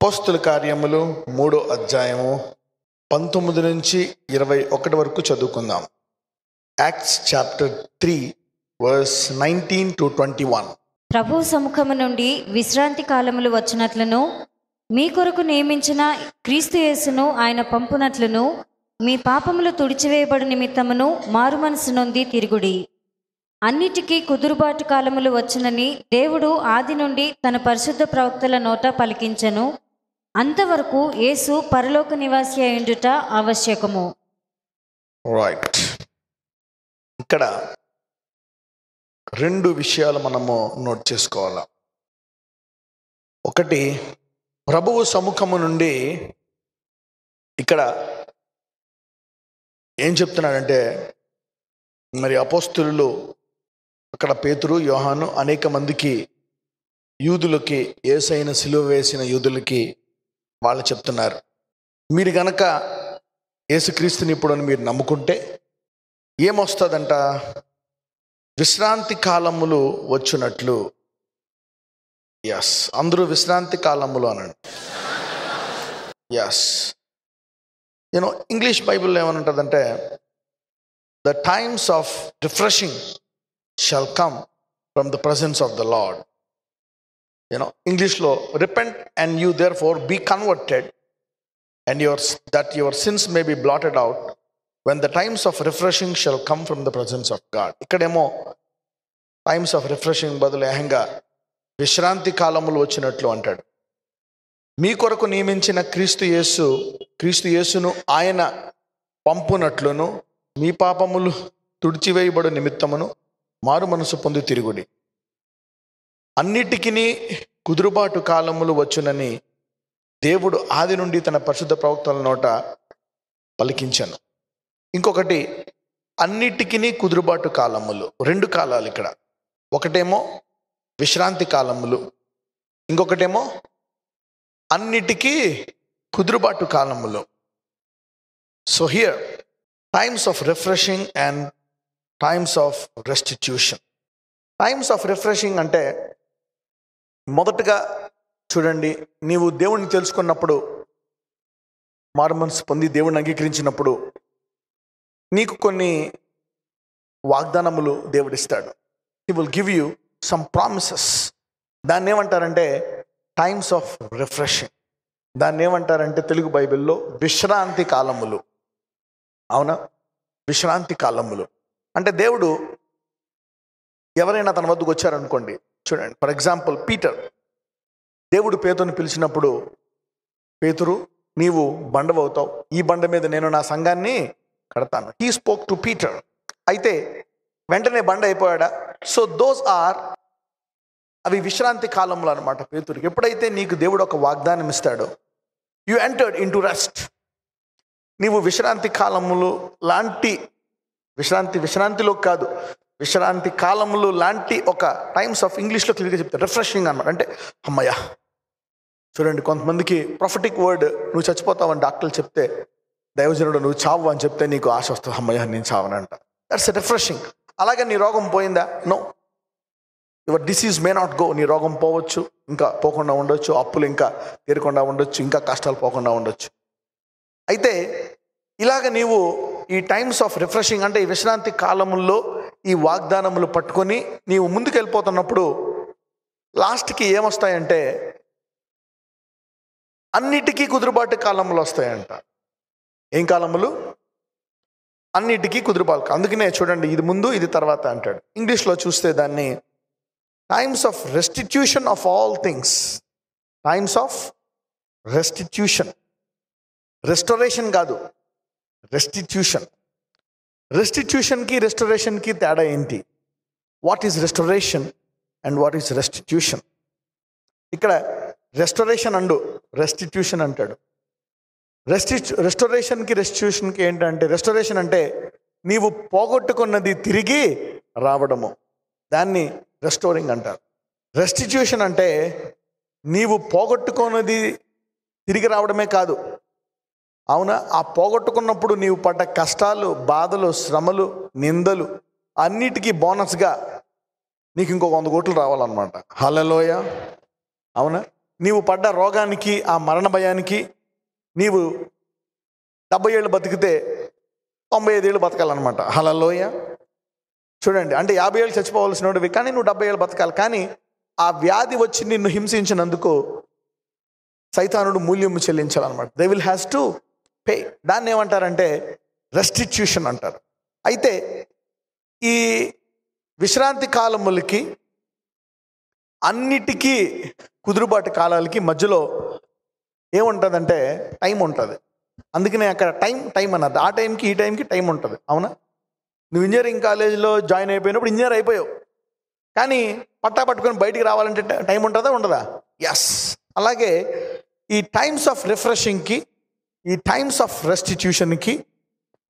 అపోస్తుల కార్యములు 3వ అధ్యాయము 19 నుంచి 21 వరకు చదువుకుందాం. Acts chapter 3 verse 19 to 21. ప్రభు సముఖము నుండి విశ్రాంతి కాలములు వచ్చినట్లును మీ కొరకు నియమించిన క్రీస్తు యేసును ఆయన పంపునట్లును మీ పాపములు తుడిచివేయబడు నిమిత్తమును మారు మనసు నొంది తిరుగుడి. అన్నిటికీ కుదురుబాటు కాలములు వచ్చునని దేవుడు ఆది నుండి తన పరిశుద్ధ ప్రవక్తల నోట పలికించెను. అంతవరకు యేసు పరలోక నివాసి అయ్యుండుట ఆవశ్యకము. రైట్, ఇక్కడ రెండు విషయాలు మనము నోట్ చేసుకోవాలి. ఒకటి, ప్రభువు సముఖము నుండి ఇక్కడ ఏం చెప్తున్నాడంటే, మరి అపోస్తులు అక్కడ పేతురు, యోహాను అనేక మందికి, యూదులకి, యేసయ్యను సిలువ వేసిన యూదులకి వాళ్ళు చెప్తున్నారు, మీరు గనక యేసుక్రీస్తుని ఇప్పుడు మీరు నమ్ముకుంటే ఏమొస్తుందంట? విశ్రాంతి కాలములు వచ్చినట్లు. ఎస్, అందరూ విశ్రాంతి కాలములు అనండి. ఎస్, ఇంగ్లీష్ బైబిల్లో ఏమని ఉంటుందంటే, the times of refreshing shall come from the presence of the Lord. ఇంగ్లీష్లో repent and you therefore be converted and that your sins may be blotted out when the times of refreshing shall come from the presence of God. ఇక్కడేమో times of refreshing బదులు ఏహంగా విశ్రాంతి కాలములు వచ్చినట్లు అంటాడు. మీ కొరకు నియమించిన క్రీస్తు యేసును ఆయన పంపునట్లును మీ పాపములు తుడిచివేయబడు నిమిత్తమును మారు మనసు పొంది తిరుగుడి. అన్నిటికీ కుదురుబాటు కాలములు వచ్చునని దేవుడు ఆది నుండి తన పరిశుద్ధ ప్రవక్తల నోట పలికించాను. ఇంకొకటి, అన్నిటికీ కుదురుబాటు కాలములు. రెండు కాలాలు ఇక్కడ. ఒకటేమో విశ్రాంతి కాలములు, ఇంకొకటేమో అన్నిటికీ కుదురుబాటు కాలములు. So here times of refreshing and times of restitution. Times of refreshing అంటే, మొదటగా చూడండి, నీవు దేవుణ్ణి తెలుసుకున్నప్పుడు, మారు మనసు పొంది దేవుణ్ణి అంగీకరించినప్పుడు నీకు కొన్ని వాగ్దానములు దేవుడిస్తాడు. He will give you some promises. దాన్ని ఏమంటారంటే టైమ్స్ ఆఫ్ రిఫ్రెషింగ్. దాన్ని ఏమంటారంటే తెలుగు బైబిల్లో విశ్రాంతి కాలములు. అవునా, విశ్రాంతి కాలములు అంటే దేవుడు ఎవరైనా తన వద్దకు వచ్చారనుకోండి, చూడండి, ఫర్ ఎగ్జాంపుల్ పీటర్. దేవుడు పేతురుని పిలిచినప్పుడు, పేతురు నీవు బండవవుతావు, ఈ బండ మీద నేను నా సంఘాన్ని కడతాను. He spoke to Peter. అయితే వెంటనే బండ అయిపోయాడా? సో దోస్ ఆర్, అవి విశ్రాంతి కాలంలో అనమాట పేతురికి. ఎప్పుడైతే నీకు దేవుడు ఒక వాగ్దానం ఇస్తాడో, you entered in to rest. నీవు విశ్రాంతి కాలములు లాంటి, విశ్రాంతిలో కాదు, విశ్రాంతి కాలములు లాంటి ఒక టైమ్స్ ఆఫ్, ఇంగ్లీష్లో క్లియర్గా చెప్తారు రిఫ్రెషింగ్ అనమాట. అంటే అమ్మయ్య, చూడండి, కొంతమందికి ప్రొఫెటిక్ వర్డ్, నువ్వు చచ్చిపోతావని డాక్టర్లు చెప్తే, దైవజనుడు నువ్వు చావు అని చెప్తే నీకు ఆశ వస్తుంది, అమ్మయ్య నేను చావనంట. That's a refreshing. అలాగే నీ రోగం పోయిందా? No, your disease may not go. నీ రోగం పోవచ్చు, ఇంకా పోకుండా ఉండొచ్చు, అప్పులు ఇంకా తీరకుండా ఉండొచ్చు, ఇంకా కష్టాలు పోకుండా ఉండొచ్చు. అయితే ఇలాగ నీవు ఈ టైమ్స్ ఆఫ్ రిఫ్రెషింగ్ అంటే ఈ విశ్రాంతి కాలముల్లో ఈ వాగ్దానములు పట్టుకొని నీవు ముందుకు వెళ్ళిపోతున్నప్పుడు లాస్ట్కి ఏమొస్తాయంటే అన్నిటికీ కుదురుబాటు కాలములు వస్తాయంట. ఏం కాలములు? అన్నిటికీ కుదురుబాటు. అందుకనే చూడండి, ఇది ముందు ఇది తర్వాత అంటాడు. ఇంగ్లీష్లో చూస్తే దాన్ని times of restitution of all things. Times of restitution. Restoration కాదు, రెస్టిట్యూషన్. రెస్టిట్యూషన్కి రెస్టోరేషన్కి తేడా ఏంటి? What is restoration and what is restitution? ఇక్కడ రెస్టోరేషన్ రెస్టిట్యూషన్ అంటాడు. రెస్టోరేషన్కి రెస్టిట్యూషన్కి ఏంటంటే, రెస్టోరేషన్ అంటే నీవు పోగొట్టుకున్నది తిరిగి రావడము, దాన్ని రెస్టోరింగ్ అంటారు. రెస్టిట్యూషన్ అంటే నీవు పోగొట్టుకున్నది తిరిగి రావడమే కాదు, అవునా, ఆ పోగొట్టుకున్నప్పుడు నీవు పడ్డ కష్టాలు, బాధలు, శ్రమలు, నిందలు అన్నిటికీ బోనస్గా నీకు ఇంకో 100 కోట్లు రావాలన్నమాట. హల్లెలూయా. అవునా? నీవు పడ్డ రోగానికి, ఆ మరణ భయానికి నీవు 70 ఏళ్ళు బతికితే 95 ఏళ్ళు బతకాలన్నమాట. హల్లెలూయా. చూడండి, అంటే 50 ఏళ్ళు చచ్చిపోవాల్సినవి, కానీ నువ్వు 70 ఏళ్ళు బతకాలి. కానీ ఆ వ్యాధి వచ్చి నిన్ను హింసించినందుకు సైతానుడు మూల్యం చెల్లించాలన్నమాట. They will has to pay. దాన్ని ఏమంటారంటే రెస్టిట్యూషన్ అంటారు. అయితే ఈ విశ్రాంతి కాలములకి అన్నిటికీ కుదురుబాటు కాలాలకి మధ్యలో ఏముంటుందంటే టైం ఉంటుంది. అందుకనే అక్కడ టైం అన్నది. ఆ టైంకి ఈ టైంకి టైం ఉంటుంది. అవునా? నువ్వు ఇంజనీరింగ్ కాలేజీలో జాయిన్ అయిపోయినప్పుడు ఇంజనీర్ అయిపోయావు, కానీ పట్టా పట్టుకొని బయటికి రావాలంటే టైం ఉంటుందా ఉండదా? ఎస్. అలాగే ఈ టైమ్స్ ఆఫ్ రిఫ్రెషింగ్కి, ఈ టైమ్స్ ఆఫ్ రెస్టిట్యూషన్కి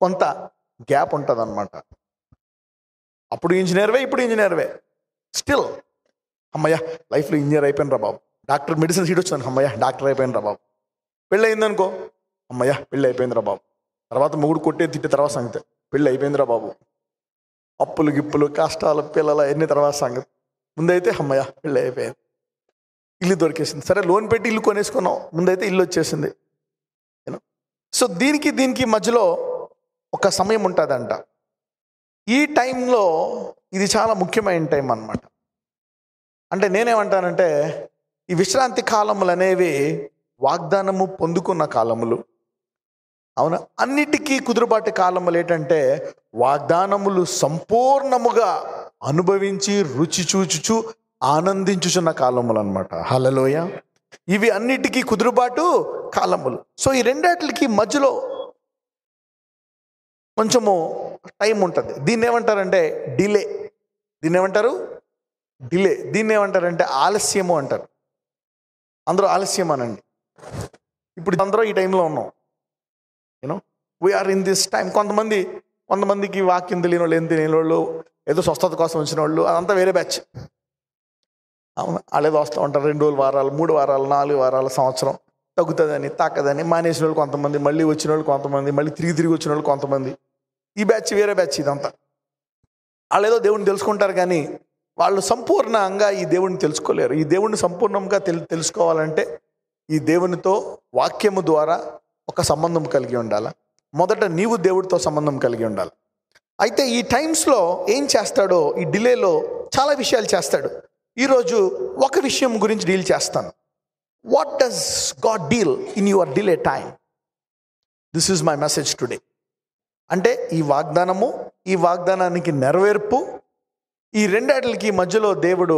కొంత గ్యాప్ ఉంటుంది అన్నమాట. అప్పుడు ఇంజనీర్వే, ఇప్పుడు ఇంజనీర్వే. స్టిల్ అమ్మయ్య లైఫ్లో ఇంజనీర్ అయిపోయిన రా బాబు. డాక్టర్ మెడిసిన్ సీట్ వచ్చింది, అమ్మయ్య డాక్టర్ అయిపోయిన రా బాబు. పెళ్ళి అయిందనుకో, అమ్మయ్య పెళ్ళి అయిపోయిందిరా బాబు. తర్వాత మొగుడు కొట్టే తిట్టే తర్వాత సంగతి, పెళ్ళి అయిపోయిందిరా బాబు. అప్పులు గిప్పులు కష్టాలు పిల్లలు అన్ని తర్వాత సంగతి. ముందైతే అమ్మయ్య పెళ్ళి అయిపోయింది, ఇల్లు దొరికేసింది. సరే లోన్ పెట్టి ఇల్లు కొనేసుకున్నాం, ముందైతే ఇల్లు వచ్చేసింది. సో దీనికి మధ్యలో ఒక సమయం ఉంటుందంట. ఈ టైంలో ఇది చాలా ముఖ్యమైన టైం అన్నమాట. అంటే నేనేమంటానంటే ఈ విశ్రాంతి కాలములు అనేవి వాగ్దానము పొందుకున్న కాలములు. అవునా? అన్నిటికీ కుదురుబాటు కాలములు ఏంటంటే వాగ్దానములు సంపూర్ణముగా అనుభవించి రుచి చూచుచు ఆనందించుచున్న కాలములు అన్నమాట. హల్లెలూయా. ఇవి అన్నిటికీ కుదురుబాటు కాలములు. సో ఈ రెండాటికి మధ్యలో కొంచెము టైం ఉంటుంది. దీన్ని ఏమంటారంటే డిలే. దీన్ని ఏమంటారు? డిలే. దీన్ని ఏమంటారంటే ఆలస్యము అంటారు. అందరూ ఆలస్యం అనండి. ఇప్పుడు అందరూ ఈ టైంలో ఉన్నాం. You know we are in this time. కొంతమందికి వాక్యం తెలియని వాళ్ళు, ఏం తెలియని వాళ్ళు, ఏదో స్వస్థత కోసం వచ్చిన వాళ్ళు, అదంతా వేరే బ్యాచ్. అవును, వాళ్ళేదో వస్తూ ఉంటారు 2 వారాలు, 3 వారాలు, 4 వారాలు, సంవత్సరం తగ్గుతుందని తాకదని మానేసిన వాళ్ళు కొంతమంది, మళ్ళీ వచ్చిన వాళ్ళు కొంతమంది, మళ్ళీ తిరిగి వచ్చిన వాళ్ళు కొంతమంది. ఈ బ్యాచ్ వేరే బ్యాచ్. ఇదంతా వాళ్ళు ఏదో దేవుడిని తెలుసుకుంటారు, కానీ వాళ్ళు సంపూర్ణంగా ఈ దేవుడిని తెలుసుకోలేరు. ఈ దేవుడిని సంపూర్ణంగా తెలుసుకోవాలంటే ఈ దేవునితో వాక్యము ద్వారా ఒక సంబంధం కలిగి ఉండాలి. మొదట నీవు దేవుడితో సంబంధం కలిగి ఉండాలి. అయితే ఈ టైమ్స్లో ఏం చేస్తాడో, ఈ డిలేలో చాలా విషయాలు చేస్తాడు. ఈరోజు ఒక విషయం గురించి డీల్ చేస్తాను. What does God deal in your delay time? This is my message today. అంటే ఈ వాగ్దానము, ఈ వాగ్దానానికి నెరవేర్పు, ఈ రెండాటికి మధ్యలో దేవుడు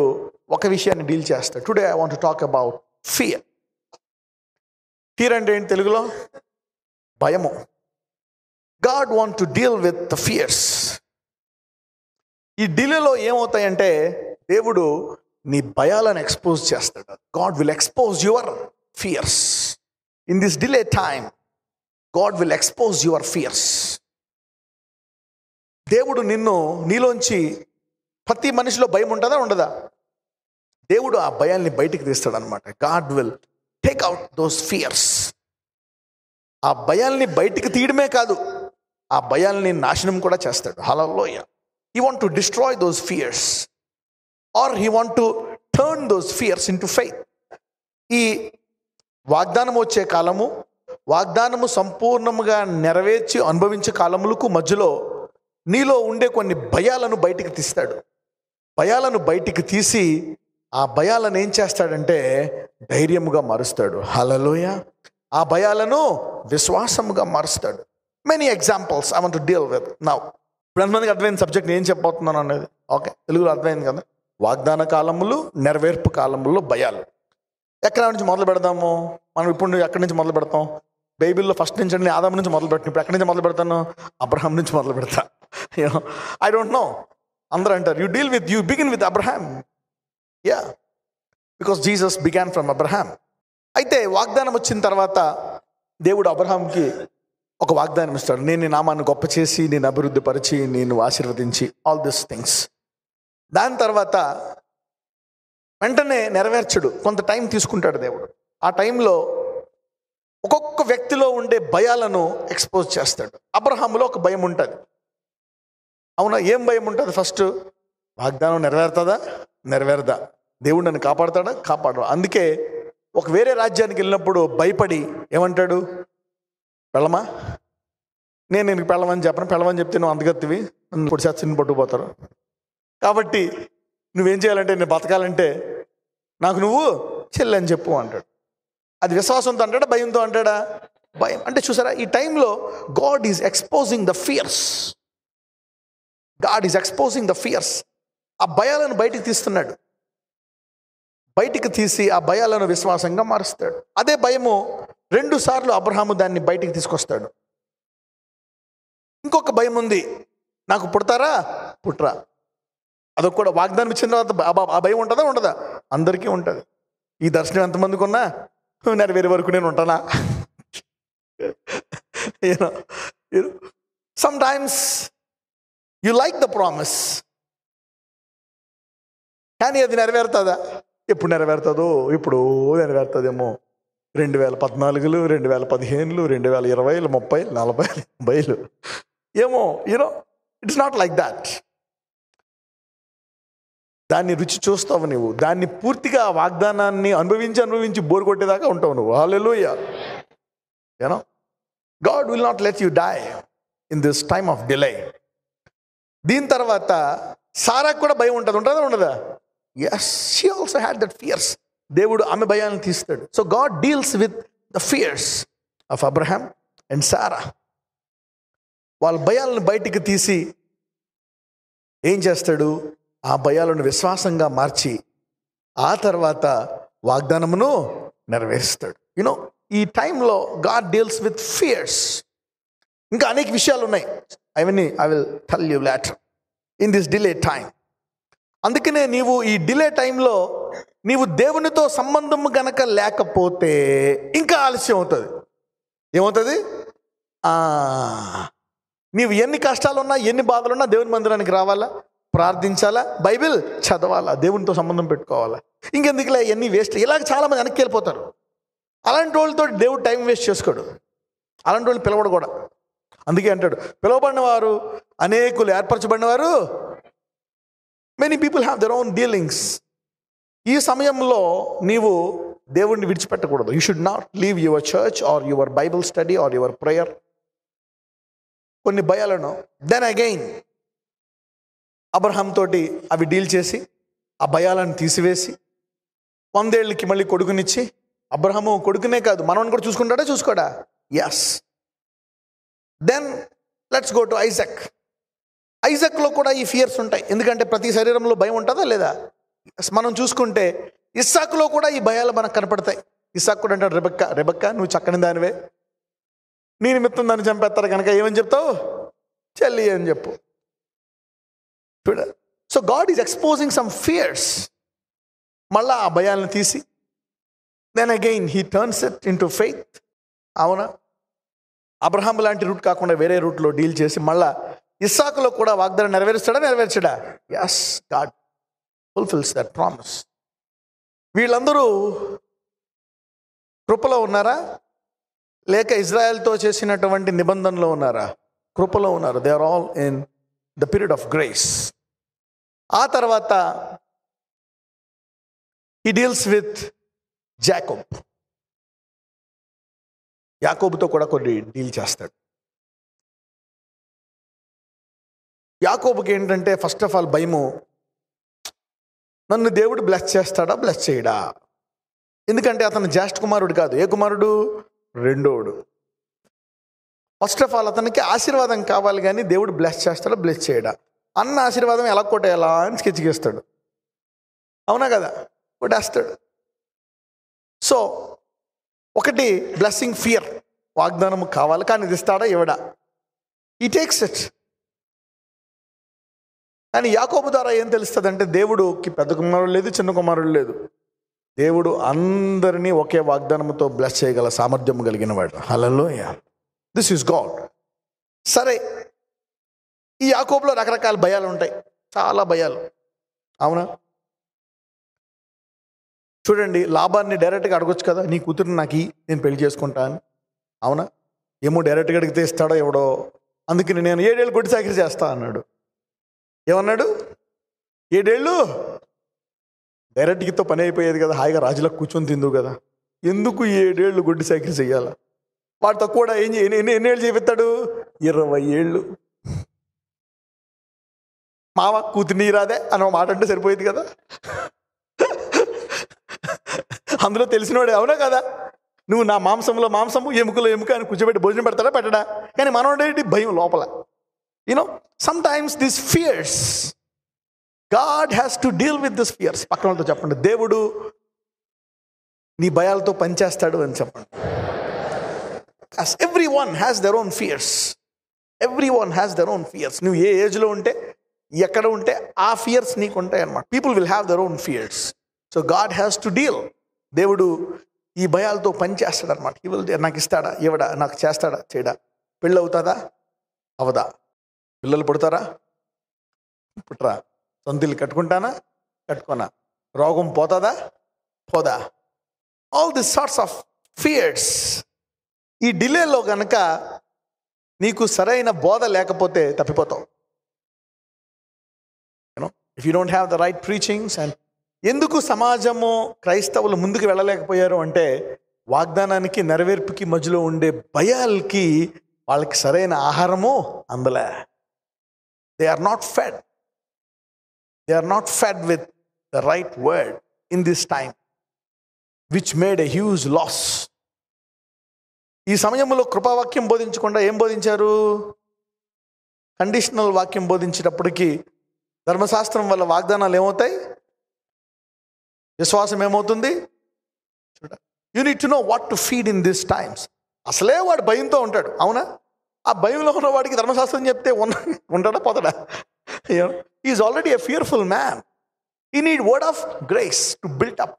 ఒక విషయాన్ని డీల్ చేస్తాడు. Today I want to talk about fear. Fear అంటే ఏంటి తెలుగులో? భయము. God want to deal with the fears. ఈ డిలేలో ఏమవుతాయంటే దేవుడు నీ భయాలను ఎక్స్పోజ్ చేస్తాడు. God will expose your fears. In this delay time God will expose your fears. దేవుడు నీలోంచి, ప్రతి మనిషిలో భయం ఉంటుందా ఉండదా? దేవుడు ఆ భయాల్ని బయటికి తీస్తాడు అనమాట. God will take out those fears. ఆ భయాల్ని బయటికి తీయడమే కాదు, ఆ భయాల్ని నాశనం కూడా చేస్తాడు. Hallelujah. He want to destroy those fears or he want to turn those fears into faith. ఈ వాగ్దానం వచ్చే కాలము, వాగ్దానము సంపూర్ణముగా నెరవేర్చి అనుభవించే కాలములకు మధ్యలో నీలో ఉండే కొన్ని భయాలను బయటికి తీస్తాడు. భయాలను బయటికి తీసి ఆ భయాలను ఏం చేస్తాడంటే ధైర్యముగా మారుస్తాడు. హల్లెలూయా. ఆ భయాలను విశ్వాసముగా మారుస్తాడు. Many examples I want to deal with now. ఇప్పుడు ఎంతమందికి అర్థమైంది సబ్జెక్ట్ నేను చెప్పబోతున్నాను అనేది? ఓకే, తెలుగులో అర్థమైంది కదా. వాగ్దాన కాలములు, నెరవేర్పు కాలముల్లో భయాలు. ఎక్కడి నుంచి మొదలు పెడదాము మనం? ఇప్పుడు ఎక్కడి నుంచి మొదలు పెడతాం? బైబిల్లో ఫస్ట్ నుంచి అండి ఆదాము నుంచి మొదలు పెట్టిన. ఇప్పుడు ఎక్కడి నుంచి మొదలు పెడతాను? అబ్రహాం నుంచి మొదలు పెడతా. I don't know. అందరూ అంటారు you begin with Abraham. Yeah, because Jesus began from Abraham. అయితే వాగ్దానం వచ్చిన తర్వాత దేవుడు అబ్రహాంకి ఒక వాగ్దానం ఇస్తాడు. నేను నీ నామాన్ని గొప్ప చేసి, నేను అభివృద్ధి పరిచి, నేను ఆశీర్వదించి, ఆల్ దిస్ థింగ్స్. దాని తర్వాత వెంటనే నెరవేర్చడు, కొంత టైం తీసుకుంటాడు దేవుడు. ఆ టైంలో ఒక్కొక్క వ్యక్తిలో ఉండే భయాలను ఎక్స్పోజ్ చేస్తాడు. అబ్రహాములో ఒక భయం ఉంటుంది. అవునా? ఏం భయం ఉంటుంది? ఫస్ట్, వాగ్దానం నెరవేరుతుందా నెరవేరదా? దేవుడు నన్ను కాపాడుతాడా కాపాడు? అందుకే ఒక వేరే రాజ్యానికి వెళ్ళినప్పుడు భయపడి ఏమంటాడు, పెళ్ళమా, నేను నీకు పెళ్ళమని చెప్పను, పెళ్ళమని చెప్తే నువ్వు అందగత్తివి, ఇప్పుడు చచ్చిని పట్టుకుపోతారు. కాబట్టి నువ్వేం చేయాలంటే, నేను బతకాలంటే నాకు నువ్వు చెల్లి అని చెప్పు అంటాడు. అది విశ్వాసంతో అంటాడా, భయంతో అంటాడా? భయం. అంటే చూసారా, ఈ టైంలో God is exposing the fears. God is exposing the fears. ఆ భయాలను బయటికి తీస్తున్నాడు. బయటికి తీసి ఆ భయాలను విశ్వాసంగా మారుస్తాడు. అదే భయము 2 సార్లు అబ్రహాము దాన్ని బయటికి తీసుకొస్తాడు. ఇంకొక భయం ఉంది, నాకు పుడతారా పుట్రా. అదొక కూడా వాగ్దానం ఇచ్చిన తర్వాత ఆ భయం ఉంటుందా ఉండదా? అందరికీ ఉంటుంది. ఈ దర్శనం ఎంతమందికి ఉన్నా నెరవేరే వరకు నేను ఉంటానా? Sometimes you like the promise, కానీ అది నెరవేరుతుందా? ఎప్పుడు నెరవేరుతుందో, ఇప్పుడు నెరవేరుతుందేమో 2014, 2015, 2020, 30, 40, 50 ఏమో. It's not like that. దాన్ని రుచి చూస్తావు నువ్వు, దాన్ని పూర్తిగా వాగ్దానాన్ని అనుభవించి బోరు కొట్టేదాకా ఉంటావు నువ్వు. Hallelujah. God will not let you die in this time of delay. దీని తర్వాత సారాకు కూడా భయం ఉంటుందా ఉండదా? Yes, she also had that fears. దేవుడు ఆమె భయాలను తీస్తాడు. So God deals with the fears of Abraham and Sarah. వాళ్ళ భయాలను బయటికి తీసి ఏం చేస్తాడు? ఆ భయాలను విశ్వాసంగా మార్చి ఆ తర్వాత వాగ్దానమును నెరవేరుస్తాడు. ఈ టైంలో గాడ్ డీల్స్ విత్ ఫియర్స్. ఇంకా అనేక విషయాలు ఉన్నాయి, అవన్నీ I will tell you later in this delay time. అందుకనే నీవు ఈ డిలే టైంలో నీవు దేవునితో సంబంధం గనక లేకపోతే ఇంకా ఆలస్యం అవుతుంది. ఏమవుతుంది? నీవు ఎన్ని కష్టాలున్నా, ఎన్ని బాధలున్నా దేవుని మందిరానికి రావాలా, ప్రార్థించాలా, బైబిల్ చదవాలా, దేవునితో సంబంధం పెట్టుకోవాలా. ఇంకెందుకులే ఎన్ని వేస్ట్. ఇలాగ చాలామంది వెనక్కి వెళ్ళిపోతారు. అలాంటి వాళ్ళతో దేవుడు టైం వేస్ట్ చేసుకోడు. అలాంటి వాళ్ళు పిలవడు కూడా. అందుకే అంటాడు, పిలువబడిన వారు అనేకులు, ఏర్పరచబడిన వారు many people have their own dealings. ఈ సమయంలో నీవు దేవుడిని విడిచిపెట్టకూడదు. You should not leave your church or your Bible study or your prayer. కొన్ని భయాలను దెన్ అగైన్ అబ్రహాం తోటి అవి డీల్ చేసి ఆ భయాలను తీసివేసి 100 ఏళ్ళకి మళ్ళీ కొడుకునిచ్చి, అబ్రహాము కొడుకునే కాదు మనవని కూడా చూసుకుంటాడా చూసుకోడా? Yes. Then let's go to Isaac. ఐజక్లో కూడా ఈ ఫియర్స్ ఉంటాయి. ఎందుకంటే ప్రతి శరీరంలో భయం ఉంటుందా లేదా? మనం చూసుకుంటే ఇస్సాకులో కూడా ఈ భయాలు మనకు కనపడతాయి. ఇస్సాకు కూడా అంటాడు, రెబెక్క నువ్వు చక్కని దానివే, నీ నిమిత్తం దాన్ని చంపేస్తారు కనుక ఏమని చెప్తావు? చెల్లి అని చెప్పు. So God is exposing some fears. మళ్ళా ఆ భయాలను తీసి then again he turns it into faith. అవునా? అబ్రహాం లాంటి రూట్ కాకుండా వేరే రూట్లో డీల్ చేసి మళ్ళా ఇస్సాకులో కూడా వాగ్దానం నెరవేర్చడా? Yes, God fulfils that promise. వీళ్ళందరూ కృపలో ఉన్నారా, లేక ఇజ్రాయెల్తో చేసినటువంటి నిబంధనలో ఉన్నారా? కృపలో ఉన్నారు. They are all in the period of grace. ఆ తర్వాత హీ డీల్స్ విత్ జాకోబ్. యాకోబుతో కూడా కొన్ని డీల్ చేస్తాడు. యాకోబుకి ఏంటంటే ఫస్ట్ ఆఫ్ ఆల్ భయము, నన్ను దేవుడు బ్లెస్ చేస్తాడా బ్లెస్ చేయడా? ఎందుకంటే అతను జ్యేష్ఠ కుమారుడు కాదు. ఏ కుమారుడు? రెండోడు. ఫస్ట్ ఆఫ్ ఆల్ అతనికి ఆశీర్వాదం కావాలి, కానీ దేవుడు బ్లెస్ చేస్తాడా బ్లెస్ చేయడా? అన్న ఆశీర్వాదం ఎలా కొట్టేయాలా అని స్కెచ్కేస్తాడు. అవునా కదా? కొట్టేస్తాడు. సో ఒకటి బ్లెస్సింగ్ ఫియర్, వాగ్దానం కావాలి కానీ ఇది ఇస్తాడా ఇవ్వడా? ఈ టేక్స్ ఇట్. కానీ యాకోబు ద్వారా ఏం తెలుస్తుంది అంటే దేవుడుకి పెద్ద కుమారుడు లేదు, చిన్న కుమారుడు లేదు. దేవుడు అందరినీ ఒకే వాగ్దానంతో బ్లెస్ చేయగల సామర్థ్యం కలిగిన వాడు. హల్లెలూయా. This is God. సరే, ఈ యాకోబులో రకరకాల భయాలు ఉంటాయి, చాలా భయాలు. అవునా? చూడండి, లాభాన్ని డైరెక్ట్గా అడగొచ్చు కదా, నీ కూతురు నాకు నేను పెళ్లి చేసుకుంటా అని. అవునా? ఏమో డైరెక్ట్గా అడిగితే ఇస్తాడో ఎవడో. అందుకని నేను 7 ఏళ్ళు కొట్టి చాకరీ చేస్తా అన్నాడు. ఏమన్నాడు? 7 ఏళ్ళు డైరెక్ట్గా పని అయిపోయేది కదా, హాయిగా రాజులకు కూర్చొని తిందు కదా. ఎందుకు 7 ఏళ్ళు గొడ్డు చాకరీ చెయ్యాలా? వాడు తక్కువ ఎన్ని ఏళ్ళు చేపిస్తాడు? 20 ఏళ్ళు. మావ కూతురు నీ రాదే అని మాట అంటే సరిపోయేది కదా. అందులో తెలిసినవాడే, అవునా కదా? నువ్వు నా మాంసంలో మాంసము, ఎముకలో ఎముక అని కూర్చోబెట్టి భోజనం పెడతాడా పెట్టడా? కానీ మనోడేంటి భయం లోపల. You know sometimes this fears, God has to deal with this fears. పక్కన వాళ్ళతో చెప్పండి, దేవుడు నీ భయాలతో పనిచేస్తాడు అని చెప్పండి. As everyone has their own fears. Everyone has their own fears. నువ్వు ఏ ఏజ్లో ఉంటే, ఎక్కడ ఉంటే ఆ ఫియర్స్ నీకు ఉంటాయి అన్నమాట. People will have their own fears. So God has to deal. దేవుడు ఈ భయాలతో పనిచేస్తాడు అనమాట. ఈ విల్, నాకు ఇస్తాడా ఇవ్వడా, నాకు చేస్తాడా చేయడా, పెళ్ళి అవుతుందా అవదా, పిల్లలు పుడతారా పుట్టరా, సొంతిల్లు కట్టుకుంటానా కట్టుకోనా, రోగం పోతుందా పోదా, all this sorts of fears. ఈ డిలేలో కనుక నీకు సరైన బోధ లేకపోతే తప్పిపోతావు. You know if you don't have the right preachings. And ఎందుకు సమాజము, క్రైస్తవులు ముందుకు వెళ్ళలేకపోయారు అంటే, వాగ్దానానికి నెరవేర్పుకి మధ్యలో ఉండే భయాలకి వాళ్ళకి సరైన ఆహారము అందలే. They are not fed. They are not fed with the right word in this time, which made a huge loss. ఈ సమయంలో కృపావాక్యం బోధించకుండా ఏం బోధించారు? కండిషనల్ వాక్యం బోధించేటప్పటికి ధర్మశాస్త్రం వల్ల వాగ్దానాలు ఏమవుతాయి? విశ్వాసం ఏమవుతుంది? You need to know what to feed in this times. అసలే వాడు భయంతో ఉంటాడు, అవునా? ఆ భయంలో ఉన్న వాడికి ధర్మశాస్త్రం చెప్తే ఉంటాడా పోతాడా? Is already a fearful man. You need word of grace to built up.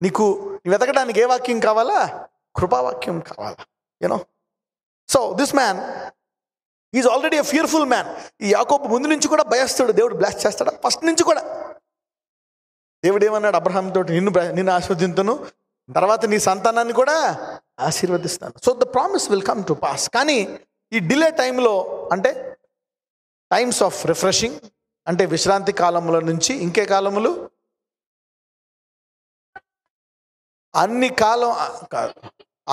నీకు వెతకడానికి ఏ వాక్యం కావాలా? కృపావాక్యం కావాలా. You know so this man is already a fearful man. ఈ యాకోబు ముందు నుంచి కూడా భయస్తాడు. దేవుడు బ్లెస్ చేస్తాడా? ఫస్ట్ నుంచి కూడా దేవుడు ఏమన్నాడు అబ్రహాం తోటి? నిన్ను ఆశీర్వదింతును, తర్వాత నీ సంతానాన్ని కూడా ఆశీర్వదిస్తాను. So the promise will come to pass. కానీ ఈ డిలే టైంలో, అంటే టైమ్స్ ఆఫ్ రిఫ్రెషింగ్, అంటే విశ్రాంతి కాలముల నుంచి ఇంకే కాలములు,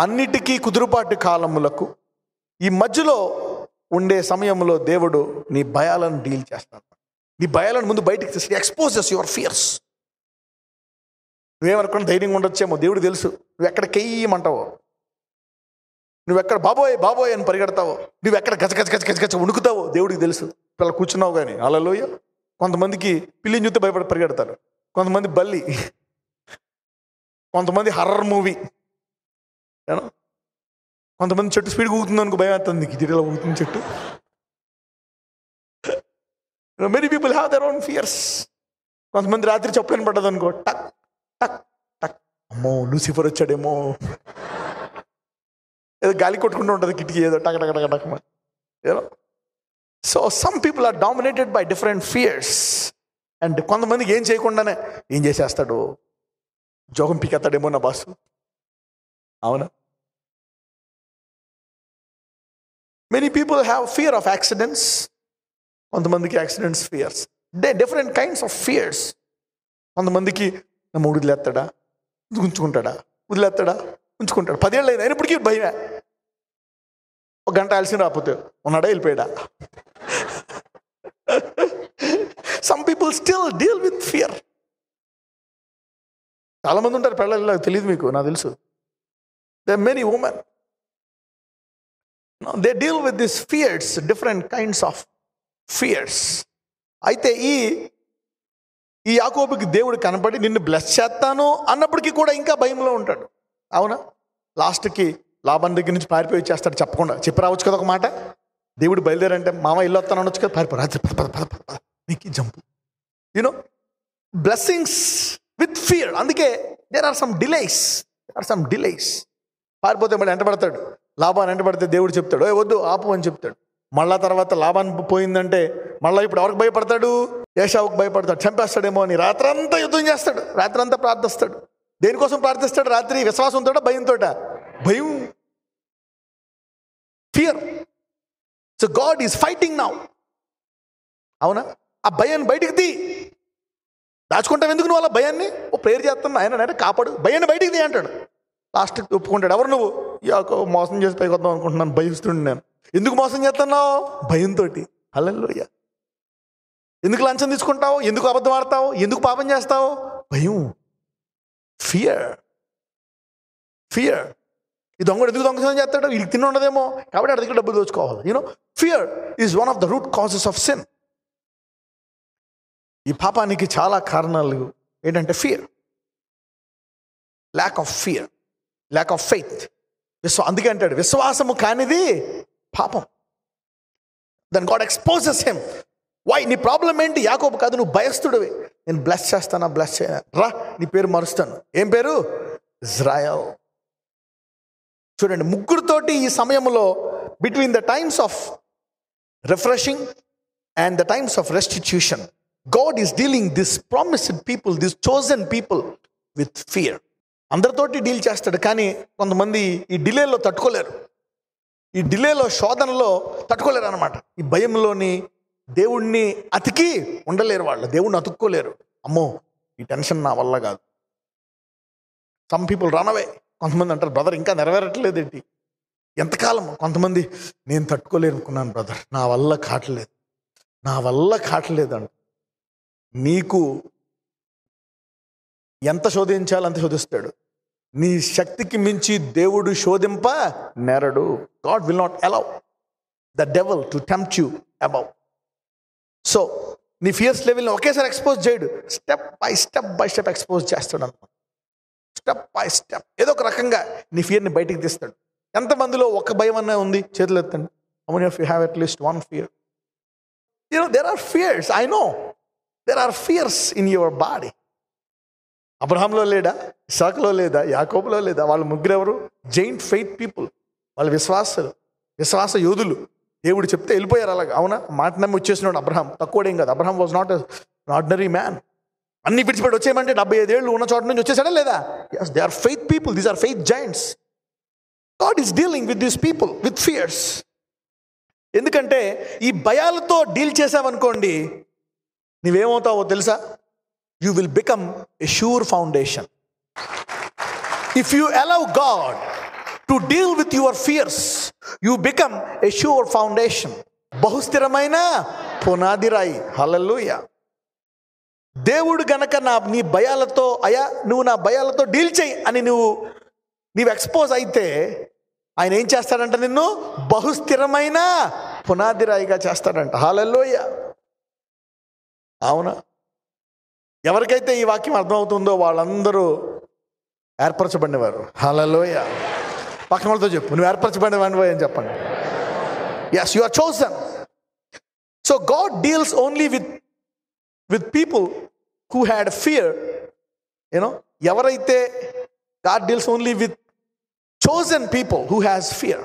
అన్నిటికీ కుదురుపాటు కాలములకు ఈ మధ్యలో ఉండే సమయంలో దేవుడు నీ భయాలను డీల్ చేస్తాడు. నీ భయాలను ముందు బయటికి తీసి ఎక్స్పోజెస్ యువర్ ఫియర్స్. నువ్వేమనుకున్నా ధైర్యంగా ఉండొచ్చేమో, దేవుడు తెలుసు. నువ్వు ఎక్కడ కెయ్యమంటావో, నువ్వెక్కడ బాబోయ్ బాబోయ్ అని పరిగెడతావో, నువ్వెక్కడ గజ గజ గజ గజ గజ ఉణుకుతావో దేవుడికి తెలుసు. పిల్లలు కూర్చున్నావు కానీ హల్లెలూయా. కొంతమందికి పిల్లిని చూస్తే భయపడి పరిగెడతారు, కొంతమంది బల్లి, కొంతమంది హర్రర్ మూవీ, కొంతమంది చెట్టు స్పీడ్ ఊగుతుంది అనుకో భయం అవుతుంది, ఇలా ఊగుతుంది చెట్టు. Many people have their own fears. కొంతమంది రాత్రి చప్పులని పడ్డది అనుకో, టక్ టక్ టక్, అమ్మో లూసిఫర్ వచ్చాడేమో, ఏదో గాలి కొట్టుకుంటూ ఉంటుంది కిటికీ, ఏదో టక్ టక్ టక్ టక్. ఏదో so some people are dominated by different fears. And కొంతమందికి ఏం చేయకుండానే ఏం చేసేస్తాడు, జోగం పీకెత్తాడేమో నా బాసు, అవునా? Many people have fear of accidents. కొంతమందికి accidents fears, different kinds of fears. కొంతమందికి నమ్మ వదిలేస్తాడా, ఉంచుకుంటాడా, వదిలేస్తాడా, ఉంచుకుంటాడు. 10 ఏళ్ళు అయినప్పటికీ భయమే. ఒక గంట ఆలస్యం రాకపోతే ఉన్నాడా వెళ్ళిపోయాడా. Some people still deal with fear. చాలా మంది ఉంటారు పెళ్ళ, తెలియదు మీకు, నాకు తెలుసు. They are many women, they deal with this fears, different kinds of fears. అయితే ఈ యాకోబుకి దేవుడు కనపడి నిన్ను బ్లెస్ చేస్తాను అన్నప్పటికీ కూడా ఇంకా భయంలో ఉంటాడు, అవునా? లాస్ట్కి లాభం దగ్గర నుంచి పారిపోయి వచ్చేస్తాడు, చెప్పకుండా చెప్పి రావచ్చు కదా ఒక మాట. దేవుడు బయలుదేరంటే మామ ఇల్లు వస్తాను అనొచ్చు కదా, పారిపో రాత్రి నీకు jump. You know blessings with fear. అందుకే దేర్ ఆర్ సమ్ డిలేస్. పారిపోతే మళ్ళీ వెంటబడతాడు. లాభాన్ని వెంటబడితే దేవుడు చెప్తాడు, ఏ వద్దు ఆపు అని చెప్తాడు. మళ్ళా తర్వాత లాభాన్ని పోయిందంటే మళ్ళీ ఇప్పుడు ఎవరికి భయపడతాడు? ఏశావుకు భయపడతాడు, చంపేస్తాడేమో అని రాత్రంతా యుద్ధం చేస్తాడు, రాత్రంతా ప్రార్థిస్తాడు. దేనికోసం ప్రార్థిస్తాడు? రాత్రి విశ్వాసంతో భయంతో, భయం, fear. So God is fighting now, అవునా? ఆ భయాన్ని బయటికి తీ. దాచుకుంటావు ఎందుకు నువ్వు అలా భయాన్ని? ఓ ప్రేయర్ చేస్తున్నా, ఆయన కాపాడు, భయాన్ని బయటికి తీ అంటాడు. లాస్ట్కి ఒప్పుకుంటాడు. ఎవరు నువ్వు? యాకోబు, మోసం చేసి పైకి వద్దాం అనుకుంటున్నాను, భయస్తుండి నేను. ఎందుకు మోసం చేస్తున్నావు? భయంతో. హల్లెలూయా. ఎందుకు లంచం తీసుకుంటావు? ఎందుకు అబద్ధం ఆడతావు? ఎందుకు పాపం చేస్తావు? భయం. ఫియర్. ఈ దొంగడు ఎందుకు దొంగతనం చేస్తాడు? వీళ్ళకి తిని ఉండదేమో కాబట్టి అడి దగ్గర డబ్బులు దోచుకోవాలి. Fear is one of the root causes of sin. ఈ పాపానికి చాలా కారణాలు ఏంటంటే fear, lack of fear, lack of faith. అందుకే అంటాడు విశ్వాసము కానిది పాపం. Then God exposes him. Why? నీ ప్రాబ్లం ఏంటి? యాకోబు కాదు, నువ్వు భయస్తుడివి. నేను బ్లెస్ చేస్తానా? బ్లెస్ చేయనా? రా, నీ పేరు మారుస్తాను. ఏం పేరు? ఇజ్రాయెల్. చూడండి, ముగ్గురుతోటి ఈ సమయంలో between the times of refreshing and the times of restitution, God is dealing this promised people, this chosen people with fear. అందరితోటి డీల్ చేస్తాడు, కానీ కొంతమంది ఈ డిలేలో తట్టుకోలేరు, ఈ డిలేలో శోధనలో తట్టుకోలేరు అనమాట. ఈ భయంలోని దేవుణ్ణి అతికి ఉండలేరు, వాళ్ళు దేవుణ్ణి అతుక్కోలేరు. అమ్మో, ఈ టెన్షన్ నా వల్ల కాదు. Some people run away. కొంతమంది అంటారు, బ్రదర్ ఇంకా నెరవేరట్లేదేంటి, ఎంతకాలం? కొంతమంది, నేను తట్టుకోలేనుకున్నాను బ్రదర్, నా వల్ల కావట్లేదు అంట. నీకు ఎంత శోధించాలో అంత శోధిస్తాడు. నీ శక్తికి మించి దేవుడు శోధింప నేరడు. God will not allow the devil to tempt you above. So నీ ఫియర్స్ లెవెల్ని ఒకేసారి ఎక్స్పోజ్ చేయడు, స్టెప్ బై స్టెప్ ఎక్స్పోజ్ చేస్తాడు అనమాట. స్టెప్ బై స్టెప్ ఏదో ఒక రకంగా నీ ఫియర్ని బయటికి తీస్తాడు. ఎంతమందిలో ఒక భయం అన్నా ఉంది? చేతులు ఎత్తండి. How many of you have at least one fear? There are fears. I know there are fears in your body. అబ్రహాంలో లేడా? ఇస్సాకులో లేదా? యాకోబులో లేదా? వాళ్ళ ముగ్గురు ఎవరు? Giant faith people. వాళ్ళు విశ్వాస యోధులు. దేవుడు చెప్తే వెళ్ళిపోయారు అలాగా. అవునా? మాట నమ్మి వచ్చేసినాడు అబ్రహాం. తక్కువడేం కాదు. Abraham was not an ordinary man. అన్ని విడిచిపెట్టి వచ్చేయమంటే 75 ఏళ్ళు ఉన్న చోట నుంచి వచ్చేసాడా లేదా? yes, they are faith people. These are faith giants. God is dealing with these people with fears. ఎందుకంటే ఈ భయాలతో డీల్ చేసావనుకోండి, నీవేమవుతావో తెలుసా? You will become a sure foundation. If you allow God to deal with your fears, you become a sure foundation. బహుస్థిరమైన పునాది రాయి. హల్లెలూయా. దేవుడు గనక నీ భయాలతో, అయ్యా నువ్వు నా భయాలతో డీల్ చేయి అని నీవు ఎక్స్పోజ్ అయితే, ఆయన ఏం చేస్తాడంట? నిన్ను బహుస్థిరమైన పునాది రాయిగా చేస్తాడంట. హల్లెలూయా. అవునా? ఎవరికైతే ఈ వాక్యం అర్థమవుతుందో వాళ్ళందరూ ఏర్పరచబడినవారు. హల్లెలూయా. పక్కన వాళ్ళతో చెప్పు, నువ్వు ఏర్పరచబడినవాడివి అని చెప్పండి. yes, you are chosen. So God deals only with people who had fear. ఎవరైతే God deals only with chosen people who has fear.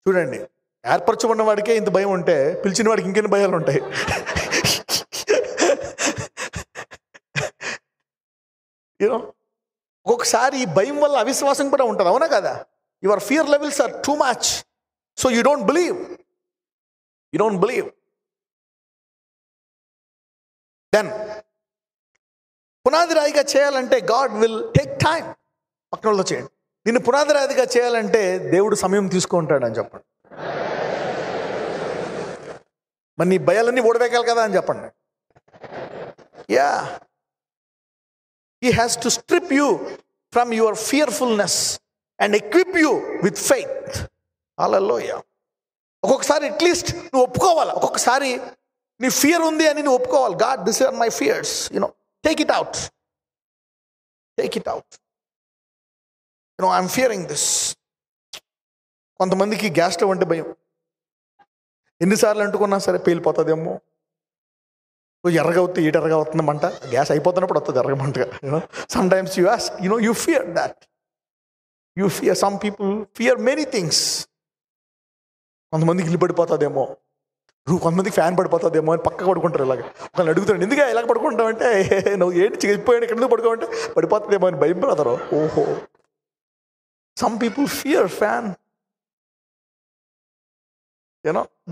చూడండి, ఏర్పరచబడిన వాడికే ఇంత భయం ఉంటే పిలిచిన వాడికి ఇంకెన్ని భయాలు ఉంటాయి. ఒక్కొక్కసారి ఈ భయం వల్ల అవిశ్వాసం కూడా ఉంటుంది. అవునా కదా? Your fear levels are too much, so you don't believe. Then పునాది రాయిగా చేయాలంటే గాడ్ విల్ టేక్ టైం. పక్కన వాళ్ళతో చేయండి, నిన్ను పునాది రాయిగా చేయాలంటే దేవుడు సమయం తీసుకుంటాడు అని చెప్పండి. మరి నీ భయాలన్నీ ఓడవేకాలి కదా అని చెప్పండి. Yeah, He has to strip you from your fearfulness and equip you with faith. Hallelujah. ఒక్కొక్కసారి అట్లీస్ట్ నువ్వు ఒప్పుకోవాలి. ఒక్కొక్కసారి నీ ఫియర్ ఉంది అని నువ్వు ఒప్పుకోవాలి. God, these are my fears. Take it out. I'm fearing this. కొంతమందికి గ్యాస్ స్టవ్ అంటే భయం. ఎన్నిసార్లు అంటుకున్నా సరే పేలిపోతుందేమో, ఎర్రగా అవుతుంది, ఎర్రగా అవుతుంది మంట, గ్యాస్ అయిపోతున్నప్పుడు వస్తుంది ఎర్రగమంటగా. Sometimes you ask, you fear that. Some people fear many things. కొంతమందికి ఇల్లు పడిపోతుందేమో, కొంతమందికి ఫ్యాన్ పడిపోతుందేమో అని పక్క పడుకుంటారు. ఇలాగ ఒకళ్ళు అడుగుతాడు, ఎందుకు ఇలాగ పడుకుంటామంటే, నువ్వు ఏంటి చిగిపోయాడు ఇక్కడ ఎందుకు పడుకోమంటే పడిపోతుందేమో అని భయం బ్రదరు. ఓహో, some people fear fan.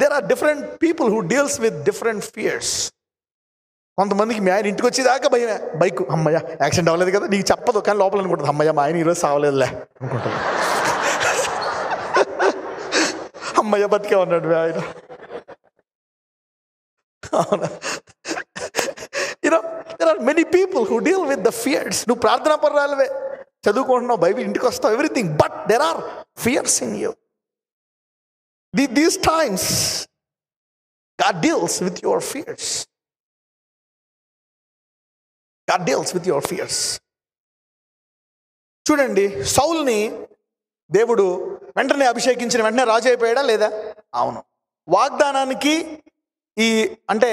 There are different people who deals with different fears. కొంతమందికి మీ ఆయన ఇంటికి వచ్చేదాకా భయమే. బైక్ అమ్మయ్య యాక్సిడెంట్ అవ్వలేదు కదా, నీకు చెప్పదు కానీ లోపల అనుకుంటుంది అమ్మయ్య మా ఆయన ఈరోజు సావలేదులే అనుకుంటుంది. అమ్మయ్య బతికే ఉన్నాడు మీ ఆయన. అవునా? there are many people who deal with the fears. నువ్వు ప్రార్థనా పర్రాలవే, చదువుకుంటున్నావు, బైబిల్, ఇంటికి వస్తావు, everything, but there are fears in you. These times God deals with your fears. God deals with your fears. చూడండి, సౌల్ని దేవుడు వెంటనే అభిషేకించిన వెంటనే రాజు అయిపోయాడా లేదా? అవును. వాగ్దానానికి అంటే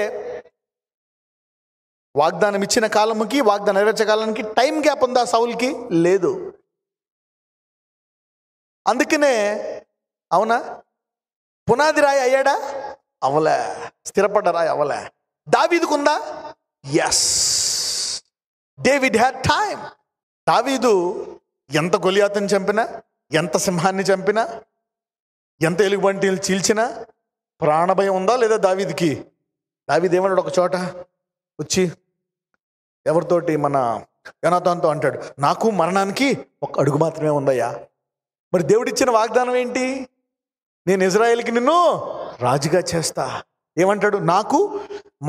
వాగ్దానం ఇచ్చిన కాలముకి వాగ్దానం నెరవేర్చే కాలానికి టైం గ్యాప్ ఉందా సౌల్కి? లేదు. అందుకనే అవునా, పునాది రాయి అయ్యాడా? అవలే. స్థిరపడ్డ రాయి అవలే. దావీదుకు ఉందా? Yes, David had time. దావీదు ఎంత గొలియాతుని చంపినా, ఎంత సింహాన్ని చంపినా, ఎంత ఎలుగుబంటిని చీల్చినా ప్రాణభయం ఉందా లేదా దావీదుకి? దావీదు ఏమన్నాడు ఒక చోట వచ్చి ఎవరితోటి, మన యోనాతానుతో అంటాడు, నాకు మరణానికి ఒక అడుగు మాత్రమే ఉందయ్యా. మరి దేవుడిచ్చిన వాగ్దానం ఏంటి? నేను ఇజ్రాయేల్కి నిన్ను రాజుగా చేస్తా. ఏమంటాడు? నాకు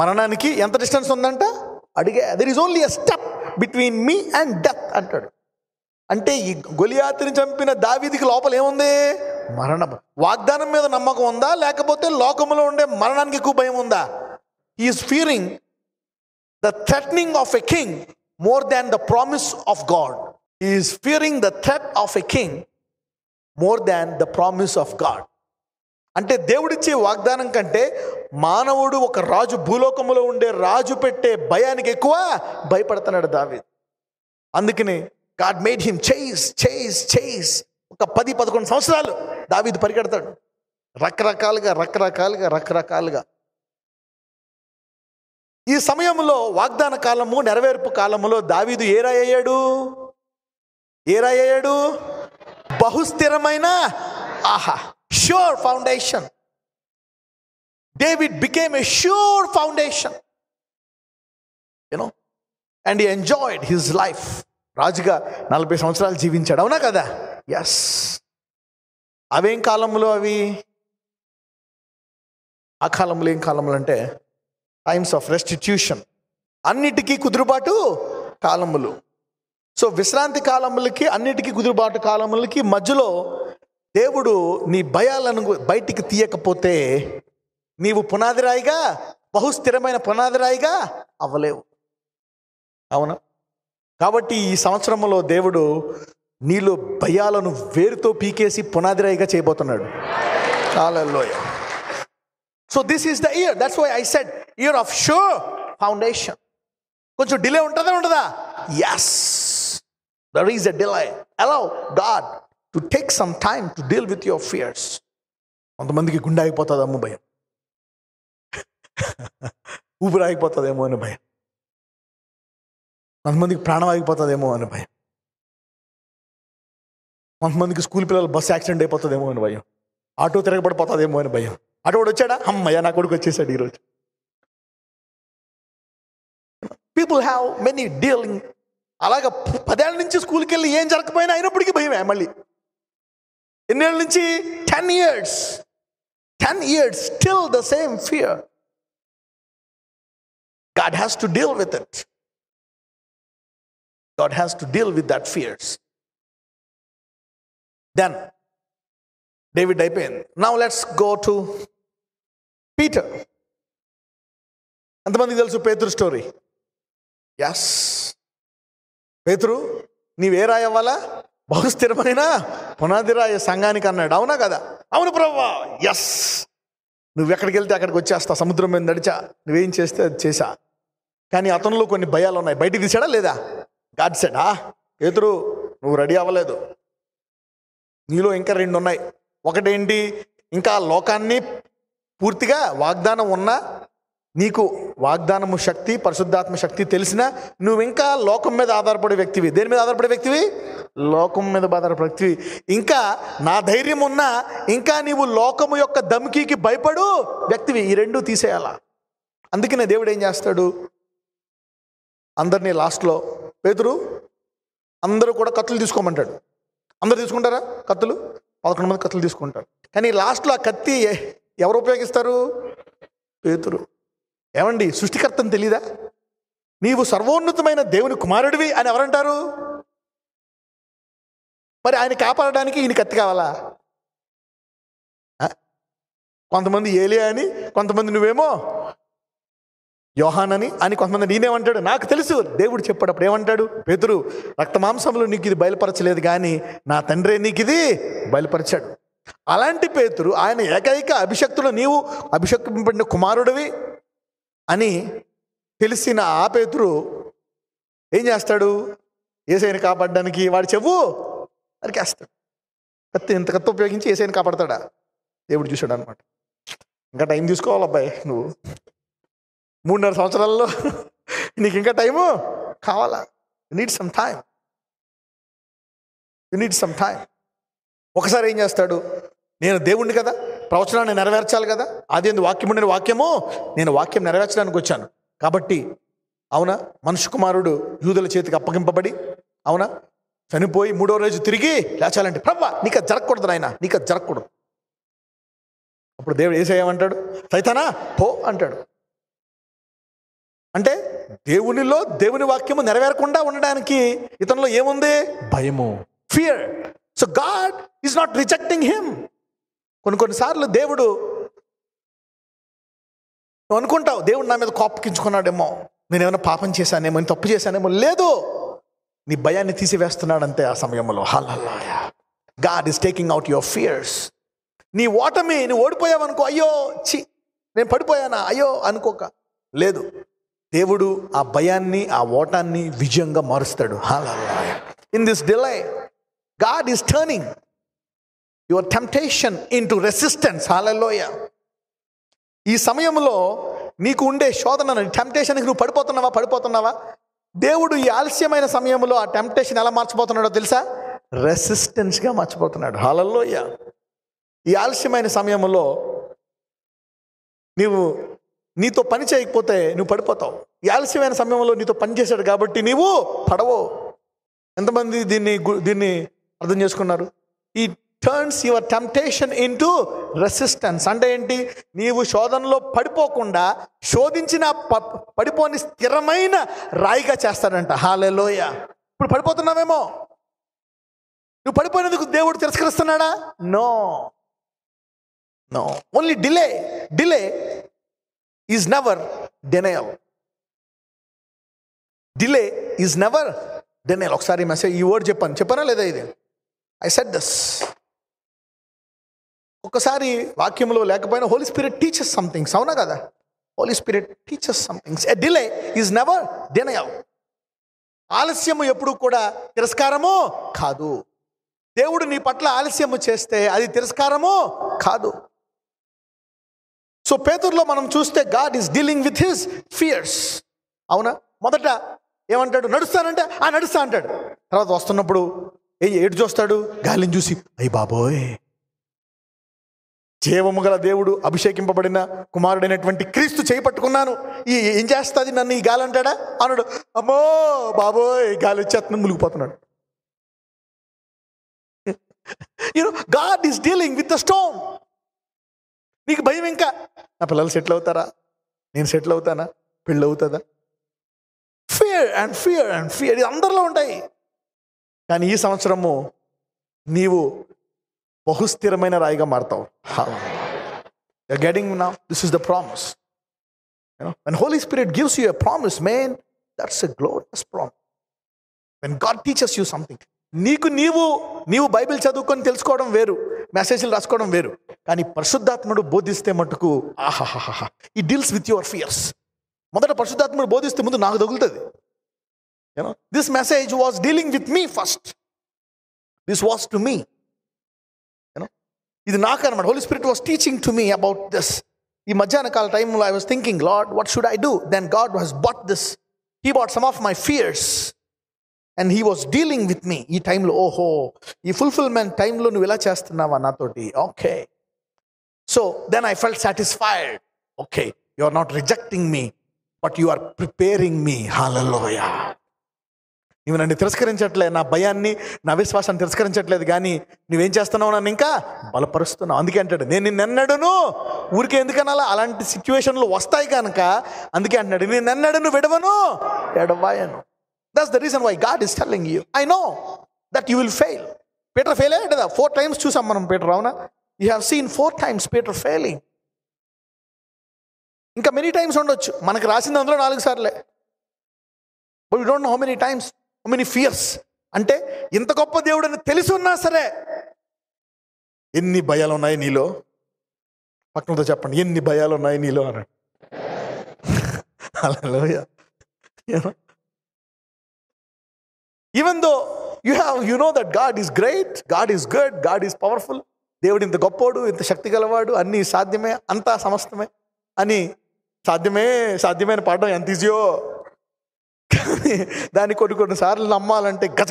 మరణానికి ఎంత డిస్టెన్స్ ఉందంట? అడిగే. There is only a step between me and death అంటాడు. అంటే ఈ గొలియాతుని చంపిన దావీదుకి లోపల ఏముంది? మరణం. వాగ్దానం మీద నమ్మకం ఉందా, లేకపోతే లోకములో ఉండే మరణానికి ఎక్కువ భయం ఉందా? He is Fearing the threatening of a king more than the promise of God. He is fearing the threat of a king more than the promise of God. అంటే దేవుడిచ్చే వాగ్దానం కంటే మానవుడు ఒక రాజు, భూలోకములో ఉండే రాజు పెట్టే భయానికి ఎక్కువ భయపడుతున్నాడు దావీదు. అందుకని God made him chase. ఒక 10-11 సంవత్సరాలు దావీదు పరిగెడతాడు రకరకాలుగా. ఈ సమయంలో వాగ్దాన కాలము, నెరవేర్పు కాలములో దావీదు ఏ రాయి అయ్యాడు? బహుస్థిరమైన sure foundation. David became a sure foundation, and he enjoyed his life. రాజుగా 40 సంవత్సరాలు జీవించాడు. అవునా కదా? ఎస్. అవేం కాలంలో అవి? ఆ కాలంలో ఏం కాలంలో అంటే టైమ్స్ ఆఫ్ రెస్టిట్యూషన్. అన్నిటికీ కుదురుబాటు కాలములు. సో విశ్రాంతి కాలములకి, అన్నిటికీ కుదురుబాటు కాలములకి మధ్యలో దేవుడు నీ భయాలను బయటికి తీయకపోతే నీవు పునాదిరాయిగా, బహుస్థిరమైన పునాదిరాయిగా అవ్వలేవు. అవునా? కాబట్టి ఈ సంవత్సరంలో దేవుడు నీలో భయాలను వేరుతో పీకేసి పునాదిరాయిగా చేయబోతున్నాడు. హల్లెలూయా. So this is the year. That's why I said year of sure foundation. కొంచెం డిలే ఉంటుందా? Yes, there is a delay. Allow God to take some time to deal with your fears. కొంతమందికి గుండె ఆగిపోతుందేమో భయం, ఊపిరి ఆగిపోతుందేమో అని భయం, కొంతమందికి ప్రాణం ఆగిపోతుందేమో అని భయం, కొంతమందికి స్కూల్ పిల్లలు బస్సు యాక్సిడెంట్ అయిపోతుందేమో అని భయం, ఆటో తిరగబడిపోతుందేమో అని భయం. అటు వాడు వచ్చాడా? అమ్మయ్య నా కొడుకు వచ్చేసాడు ఈరోజు. People have many dealing. అలాగా 10 ఏళ్ళ నుంచి స్కూల్కి వెళ్ళి ఏం జరగకపోయినా అయినప్పటికీ భయమే. మళ్ళీ ఎన్నేళ్ళ నుంచి? 10 years. 10 years still the same fear. God has to deal with it. God has to deal with that fears. Then David అయిపోయింది. Now let's go to Peter. ఎంతమందికి తెలుసు పేతురు స్టోరీ? ఎస్. పేతురు నీవే రాయి అవ్వాలా? బహుస్థిరమైన పునాది రాయి సంఘానికి అన్నాడు. అవునా కదా? అవును ప్రభువా. ఎస్. నువ్వు ఎక్కడికి వెళ్తే అక్కడికి వచ్చేస్తా. సముద్రం మీద నడిచా, నువ్వేం చేస్తే అది చేశా. కానీ అతనిలో కొన్ని భయాలు ఉన్నాయి. బయటికి తీసాడా లేదా? గాడ్ సెడ్, పేతురు నువ్వు రెడీ అవ్వలేదు, నీలో ఇంకా 2 ఉన్నాయి. ఒకటేంటి? ఇంకా లోకాన్ని పూర్తిగా వాగ్దానం ఉన్నా, నీకు వాగ్దానము శక్తి, పరిశుద్ధాత్మ శక్తి తెలిసినా నువ్వు ఇంకా లోకం మీద ఆధారపడే వ్యక్తివి. దేని మీద ఆధారపడే వ్యక్తివి? లోకం మీద ఆధారపడే వ్యక్తివి. ఇంకా నా ధైర్యం ఉన్నా ఇంకా నీవు లోకము యొక్క దమ్కీకి భయపడు వ్యక్తివి. ఈ 2 తీసేయాలా. అందుకనే దేవుడు ఏం చేస్తాడు? అందరినీ లాస్ట్లో పేతురు అందరూ కూడా కత్తులు తీసుకోమంటాడు. అందరూ తీసుకుంటారా కత్తులు? 11 మంది కత్తులు తీసుకుంటారు. కానీ లాస్ట్లో ఆ కత్తి ఎవరు ఉపయోగిస్తారు? పేతురు. ఏమండి, సృష్టికర్తని తెలీదా? నీవు సర్వోన్నతమైన దేవుని కుమారుడివి అని ఎవరంటారు? మరి ఆయన కాపాడడానికి ఈయన కత్తి కావాలా? కొంతమంది ఏలియా అని, కొంతమంది నువ్వేమో యోహాన్ అని కొంతమంది నేనేమంటాడు? నాకు తెలుసు. దేవుడు చెప్పాడు ఏమంటాడు? పేతురు, రక్త మాంసంలో నీకు ఇది బయలుపరచలేదు, కానీ నా తండ్రే నీకు ఇది బయలుపరిచాడు. అలాంటి పేతురు, ఆయన ఏకైక అభిషక్తుడు, నీవు అభిషేకింపబడిన కుమారుడివి అని తెలిసిన ఆ పేతురు ఏం చేస్తాడు? యేసయ్యని కాపాడడానికి వాడి చెవు నరికేస్తాడు. ఇంత కత్తి ఉపయోగించి యేసయ్యని కాపాడతాడా? దేవుడు చూశాడు అనమాట. ఇంకా టైం తీసుకోవాలి అబ్బాయి, నువ్వు 3.5 సంవత్సరాల్లో నీకు ఇంకా టైము కావాలా? You need some time. ఒకసారి ఏం చేస్తాడు? నేను దేవుణ్ణి కదా, ప్రవచనాన్ని నెరవేర్చాలి కదా, అదేంది వాక్యము, నేను వాక్యము, నేను వాక్యం నెరవేర్చడానికి వచ్చాను కాబట్టి, అవునా, మనుష్య కుమారుడు యూదుల చేతికి అప్పగింపబడి, అవునా, చనిపోయి 3వ రోజు తిరిగి లేచాలంటే, ప్రభువా నీకు అది జరగకూడదు నాయన, నీకు అది జరగకూడదు. అప్పుడు దేవుడు యేసయ్య ఏమంటాడు? సైతానా పో అంటాడు. అంటే దేవునిలో దేవుని వాక్యము నెరవేరకుండా ఉండడానికి ఇతనిలో ఏముంది? భయము, fear. So God is not rejecting him. కొన్నిసార్లు దేవుడు, నువ్వు అనుకుంటావు దేవుడు నా మీద కోపగించుకున్నాడేమో, నేనేమైనా పాపం చేశానేమో, నేను తప్పు చేశానేమో. లేదు, నీ భయాన్ని తీసివేస్తున్నాడు అంతే ఆ సమయంలో. Hallelujah. God is taking out your fears. నీ ఓటమి, నువ్వు ఓడిపోయావు అనుకో, అయ్యో చి నేను పడిపోయానా అయ్యో అనుకోక. లేదు, దేవుడు ఆ భయాన్ని, ఆ ఓటాన్ని విజయంగా మారుస్తాడు. Hallelujah. In this delay God is turning your temptation into resistance. Hallelujah. ఈ సమయంలో నీకు ఉండే శోధనను, టెంప్టేషన్కి నువ్వు పడిపోతున్నావా? దేవుడు ఈ ఆలస్యమైన సమయంలో ఆ టెంప్టేషన్ ఎలా మార్చిపోతున్నాడో తెలుసా? రెసిస్టెన్స్గా మార్చిపోతున్నాడు. హల్లెలూయా. ఈ ఆలస్యమైన సమయంలో నీతో పని చేయకపోతే నువ్వు పడిపోతావు. ఈ ఆలస్యమైన సమయంలో నీతో పని చేశాడు కాబట్టి నీవు పడవు. ఎంతమంది దీన్ని అర్థం చేసుకున్నారు? ఈ turns your temptation into resistance. అంటే ఏంటి? నీవు శోధనలో పడిపోకుండా శోధించిన పడిపోని స్థిరమైన రాయిగా చేస్తాడంట. హల్లెలూయా. ఇప్పుడు పడిపోతున్నావేమో, నువ్వు పడిపోయినందుకు దేవుడు తిరస్కరిస్తున్నాడా? No. Only delay is never denial. Delay is never denial. ఒకసారి మెసేజ్ ఈ వర్డ్ చెప్పానా లేదా? ఇది ఐ సెడ్ దిస్. ఒకసారి వాక్యంలో లేకపోయినా హోలీ స్పిరిట్ టీచర్స్ సంథింగ్స్. అవునా కదా? Holy Spirit teachers somethings. A delay is never denial. ఆలస్యము ఎప్పుడు కూడా తిరస్కారము కాదు. దేవుడు నీ పట్ల ఆలస్యము చేస్తే అది తిరస్కారము కాదు. సో పేతురులో మనం చూస్తే God is dealing with his fears. అవునా? మొదట ఏమంటాడు? నడుస్తానంటే నడుస్తా అంటాడు. తర్వాత వస్తున్నప్పుడు ఎటు చూస్తాడు? గాలిని చూసి అయ్యి బాబోయ్, జీవము గల దేవుడు, అభిషేకింపబడిన కుమారుడైనటువంటి క్రీస్తు చేయి పట్టుకున్నాను, ఏం చేస్తుంది నన్ను ఈ గాలి అంటాడా? అన్నాడు. అమ్మో బాబోయ్, గాలి వచ్చేస్తున్నాను, మునిగిపోతున్నాడు. God is dealing with the storm. నీకు భయం, ఇంకా నా పిల్లలు సెటిల్ అవుతారా, నేను సెటిల్ అవుతానా, పెళ్ళి అవుతుందా? Fear and fear and fear ఇది అందరిలో ఉంటాయి. కానీ ఈ సంవత్సరము నీవు బహుస్థిరమైన రాయిగా మారుతావు. You're getting now, this is the promise. When Holy Spirit gives you a promise, man, that's a glorious promise. When God teaches you something, నీవు బైబిల్ చదువుకొని తెలుసుకోవడం వేరు, మెసేజ్లు రాసుకోవడం వేరు. కానీ పరిశుద్ధాత్ముడు బోధిస్తే మటుకు ఆహాహాహా, ఈ డీల్స్ విత్ యువర్ ఫియర్స్. మొదట పరిశుద్ధాత్ముడు బోధిస్తే ముందు నాకు తగులుతుంది. This message was dealing with me first. This was to me. ఇది నాకు అనమాట. Holy spirit was teaching to me about this. ఈ మధ్యాహ్న కాల టైంలో I was thinking, lord what should I do? Then God was bought this. He bought some of my fears and he was dealing with me. ఈ టైంలో ఓహో, ఈ fulfilment టైంలో నువ్వు ఇలా చేస్తున్నావా నాతోటి? Okay. So then I felt satisfied. Okay, you are not rejecting me. But you are preparing me. హల్లెలూయా. నువ్వు నన్ను తిరస్కరించట్లే, నా భయాన్ని నా విశ్వాసాన్ని తిరస్కరించట్లేదు, కానీ నువ్వేం చేస్తున్నావు, నన్ను ఇంకా బలపరుస్తున్నావు. అందుకే అంటాడు, నేను నిన్నెన్నడను, ఊరికే ఎందుకనాలా, అలాంటి సిచ్యువేషన్లు వస్తాయి కనుక అందుకే అంటున్నాడు, నిన్నెన్నడను విడవను ఎడబాయను. That's the reason why God is telling you. I know that you will fail. Peter fail అయ్యాడు కదా, 4 times చూసాం మనం పీటర్, అవునా? You have seen 4 times Peter failing. ఇంకా మెనీ టైమ్స్ ఉండొచ్చు, మనకు రాసింది అందులో 4 సార్లే. But you don't know how many times, how many fears. అంటే ఇంత గొప్ప దేవుడు అని తెలిసి ఉన్నా సరే ఎన్ని భయాలు ఉన్నాయి నీలో. పక్కనతో చెప్పండి, ఎన్ని భయాలు ఉన్నాయి నీలో అన్నాడు. హల్లెలూయా. Even though you know that God is great, God is good, God is powerful. దేవుడు ఇంత గొప్పోడు, ఇంత శక్తి గలవాడు, అన్నీ సాధ్యమే, అంతా సమస్తమే అని సాధ్యమైన పాడడం ఎంత ఈజీయో, కానీ దాన్ని కొన్ని సార్లు నమ్మాలంటే గజ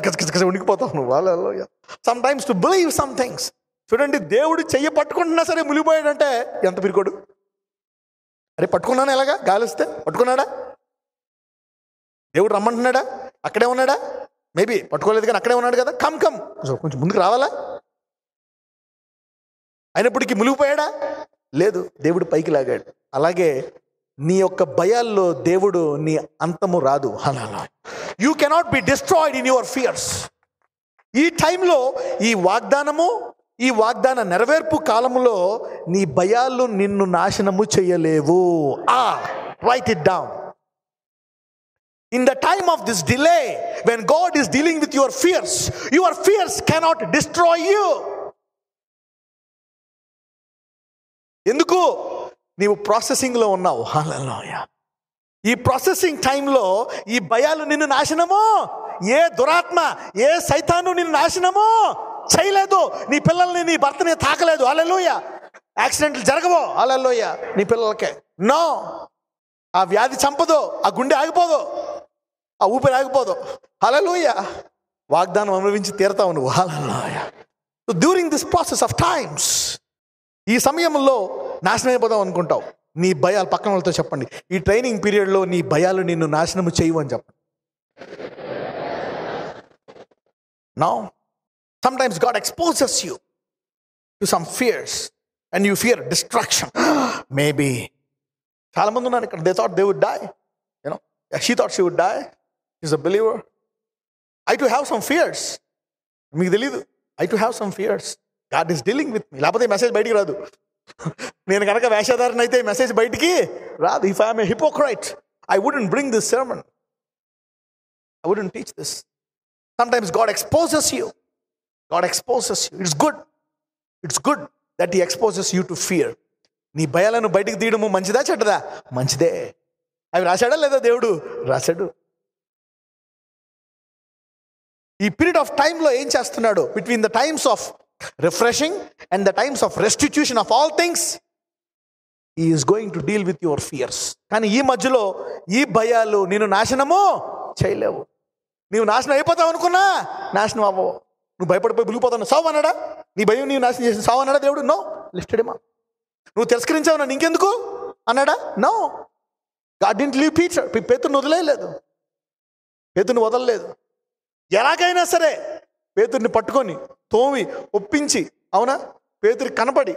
ఉనికిపోతావు నువ్వు. హల్లెలూయా. Sometimes to believe some things. చూడండి, దేవుడు చెయ్యి పట్టుకుంటున్నా సరే మునిగిపోయాడంటే ఎంత పిరికోడు. అరే పట్టుకున్నాను, ఎలాగా గాలి వస్తే పట్టుకున్నాడా? దేవుడు రమ్మంటున్నాడా? అక్కడే ఉన్నాడా? మేబీ పట్టుకోలేదు కానీ అక్కడే ఉన్నాడు కదా. కమ్ కొంచెం ముందుకు రావాలా? అయినప్పటికీ మునిగిపోయాడా? లేదు, దేవుడు పైకి లాగాడు. అలాగే నీ యొక్క భయాల్లో దేవుడు నీ అంతము రాదు. You cannot be destroyed in your fears. ఈ టైంలో ఈ వాగ్దాన నెరవేర్పు కాలంలో నీ భయాలు నిన్ను నాశనము చేయలేవు. Right it down. In the time of this delay, when God is dealing with your fears cannot destroy you. ఎందుకు? నీవు ప్రాసెసింగ్లో ఉన్నావు. హల్లెలూయా. ఈ ప్రాసెసింగ్ టైంలో ఈ భయాలు నిన్ను నాశనము, ఏ దురాత్మ, ఏ సైతాను నిన్ను నాశనము చేయలేదు. నీ పిల్లల్ని, నీ భర్తని తాకలేదు. హల్లెలూయా. యాక్సిడెంట్లు జరగవు. హల్లెలూయా. నీ పిల్లలకే నో. ఆ వ్యాధి చంపదు, ఆ గుండె ఆగిపోదు, ఆ ఊపిరి ఆగిపోదు. హల్లెలూయా. వాగ్దానం అనుభవించి తీరతావు నువ్వు. హల్లెలూయా. So during this process of times, ఈ సమయంలో నాశనం అయిపోదాం అనుకుంటావు. నీ భయాలు, పక్కన వాళ్ళతో చెప్పండి, ఈ ట్రైనింగ్ పీరియడ్లో నీ భయాలు నిన్ను నాశనము చేయవు అని చెప్పండి. Now sometimes God exposes you to some fears and you fear destruction. Maybe చాలా మంది ఉన్నారు ఇక్కడ, they thought they would die. She thought she would die. She's a believer. I too have some fears. మీకు తెలీదు, I too have some fears. God is dealing with me. లేకపోతే ఈ message బయటికి రాదు. నేను కనుక వేషధారణ అయితే ఈ మెసేజ్ బయటికి రాదు. If I am a hypocrite, I wouldn't bring this sermon. I wouldn't teach this. Sometimes God exposes you. It's good that He exposes you to fear. నీ భయాలను బయటికి తీయడము మంచిదా చెడ్డదా? మంచిదే. అవి రాశాడా లేదా దేవుడు? రాశాడు. ఈ పీరియడ్ ఆఫ్ టైంలో ఏం చేస్తున్నాడు? Between the times of refreshing and the times of restitution of all things, he is going to deal with your fears. కానీ ఈ మధ్యలో ఈ భయాలు నిన్ను నాశనము చేయలేవు. నీవు నాశనం అయిపోతావు అనుకున్నా నాశనం అవ్వవు. నువ్వు భయపడిపోయి మునిగిపోతావు, సావు అన్నాడా? నీ భయం నీవు నాశనం చేసిన సావు అన్నాడా దేవుడు? నో. Lifted him up. నువ్వు తిరస్కరించావు నన్ను, ఇంకెందుకు అన్నాడా? No. God didn't leave Peter. పేతురుని వదిలేయలేదు, పేతురుని వదలలేదు. ఎలాగైనా సరే పేతురుని పట్టుకొని తోమి ఒప్పించి, అవునా, పేతురు కనపడి,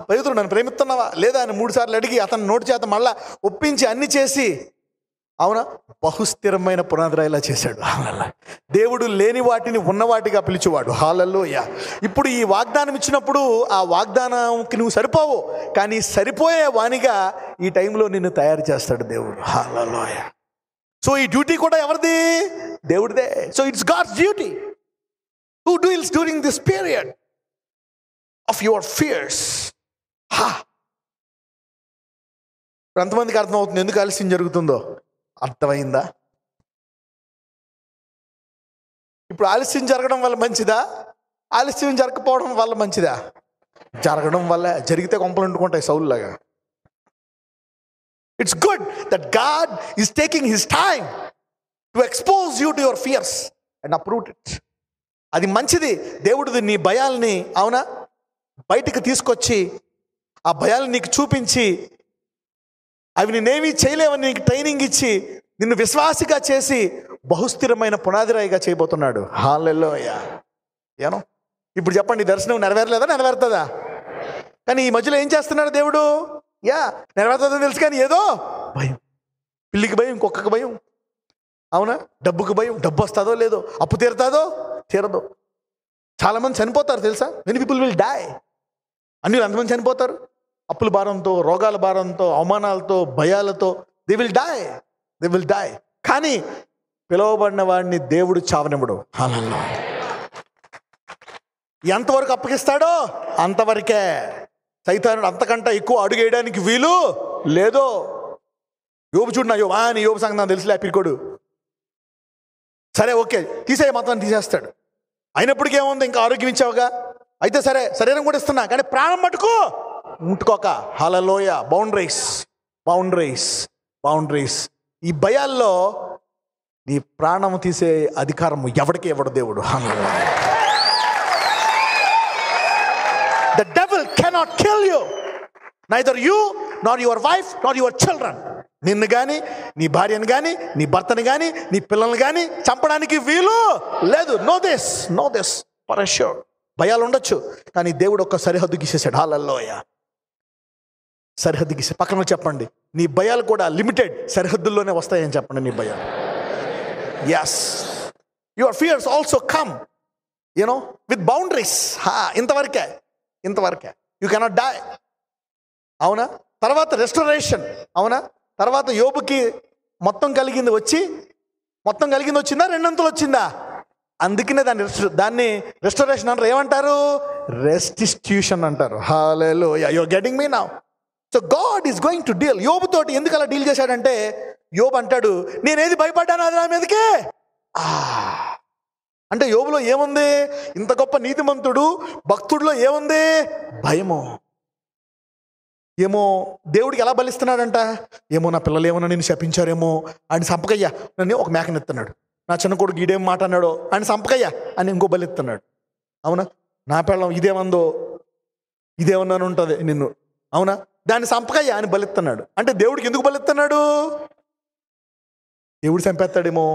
పేతురు నన్ను ప్రేమిస్తున్నావా లేదా అని 3 సార్లు అడిగి అతని నోటి చేత మళ్ళా ఒప్పించి అన్ని చేసి, అవునా, బహుస్థిరమైన పునాదిరాయిలా చేశాడు. దేవుడు లేని వాటిని ఉన్నవాటిగా పిలిచేవాడు. హల్లెలూయా. ఇప్పుడు ఈ వాగ్దానం ఇచ్చినప్పుడు ఆ వాగ్దానంకి నువ్వు సరిపోవు, కానీ సరిపోయే వానిగా ఈ టైంలో నిన్ను తయారు చేస్తాడు దేవుడు. హల్లెలూయా. సో ఈ డ్యూటీ కూడా ఎవరిది? దేవుడిదే. So it's God's duty who deals during this period of your fears. ఎంతమందికి అర్థమవుతుంది ఎందుకు ఆలస్యం జరుగుతుందో? అర్థమైందా? ఇప్పుడు ఆలస్యం జరగడం వల్ల మంచిదా? ఆలస్యం జరగకపోవడం వల్ల మంచిదా? జరగడం వల్ల. జరిగితే కొంపలు వండుకుంటాయి సౌలులాగా. It's good that God is taking his time to expose you to your fears and uproot it. అది మంచిది. దేవుడిది నీ భయాల్ని, అవునా, బయటికి తీసుకొచ్చి ఆ భయాలను నీకు చూపించి అవి నేనేమీ చేయలేవని నీకు ట్రైనింగ్ ఇచ్చి నిన్ను విశ్వాసిగా చేసి బహుస్థిరమైన పునాదిరాయిగా చేయబోతున్నాడు. హల్లెలూయా. ఏనో ఇప్పుడు చెప్పండి, దర్శనం నెరవేరలేదా? నెరవేరుతుందా? కానీ ఈ మధ్యలో ఏం చేస్తున్నాడు దేవుడు? నెరవేరుతుందని తెలుసు కానీ ఏదో భయం. పిల్లికి భయం, కుక్కకి భయం, అవునా? డబ్బుకి భయం, డబ్బు వస్తుందో లేదో, అప్పు తీరుతుందో తీరదో. చాలామంది చనిపోతారు తెలుసా? Many people will die. అన్ని ఎంతమంది చనిపోతారు? అప్పుల భారంతో, రోగాల భారంతో, అవమానాలతో, భయాలతో. They will die. కానీ పిలువబడిన వాడిని దేవుడు చావనివ్వడు. హల్లెలూయా. ఎంతవరకు అప్పగిస్తాడో అంతవరకే. సైతానుడు అంతకంటే ఎక్కువ అడుగు వేయడానికి వీలు లేదు. యోబు చూడు, నా యోబు సంగతి నాకు తెలుసులే పిరికోడు. సరే ఓకే తీసే, మొత్తం తీసేస్తాడు. అయినప్పటికీ ఏముంది, ఇంకా ఆరోగ్యం ఇచ్చావుగా, అయితే సరే శరీరం కూడా ఇస్తున్నా, కానీ ప్రాణం మటుకు ముట్టుకోక. హల్లెలూయా. బౌండరీస్. ఈ భయాల్లో నీ ప్రాణం తీసే అధికారం ఎవడికి ఇవ్వడు దేవుడు. హల్లెలూయా. The devil cannot kill you, neither you nor your wife nor your children. నిన్ను కానీ, నీ భార్యను కానీ, నీ భర్తను కానీ, నీ పిల్లల్ని కానీ చంపడానికి వీలు లేదు. Know this for assure. భయాలు ఉండొచ్చు, కానీ దేవుడు ఒక సరిహద్దు గీసేసాడు. హల్లెలూయా. సరిహద్దు గీసే. పక్కన చెప్పండి, నీ భయాలు కూడా లిమిటెడ్ సరిహద్దుల్లోనే వస్తాయని చెప్పండి. నీ భయాలు, yes, your fears also come with boundaries. ఇంతవరకే. You cannot die. అవునా? తర్వాత రెస్టరేషన్. అవునా? తర్వాత యోబుకి మొత్తం కలిగింది వచ్చిందా? రెండంతలు వచ్చిందా? అందుకనే దాన్ని రెస్టరేషన్ అంటారు. ఏమంటారు? రెస్టిట్యూషన్ అంటారు. హల్లెలూయా. You are getting me now. So God is going to deal. యోబు తోటి ఎందుకు అలా డీల్ చేశాడంటే, యోబు అంటాడు, నేనేది భయపడ్డాను అది నా మీదకే. అంటే యోబులో ఏముంది? ఇంత గొప్ప నీతిమంతుడు, భక్తుడిలో ఏముంది? భయము. ఏమో దేవుడికి ఎలా బలిస్తున్నాడంట? ఏమో నా పిల్లలు ఏమన్నా నేను శపించారేమో, ఆయన సంపకయ్యా నన్ను ఒక మేకనెత్తున్నాడు. నా చిన్న కొడుకు ఈడేం మాట అన్నాడో, ఆయన సంపకయ్యా అని ఇంకో బలిస్తున్నాడు. అవునా? నా పిల్లం ఇదేమన్నాను ఉంటుంది నిన్ను, అవునా, దాన్ని సంపకయ్యా అని బలిస్తున్నాడు. అంటే దేవుడికి ఎందుకు బలిస్తున్నాడు? దేవుడు చంపేస్తాడేమో,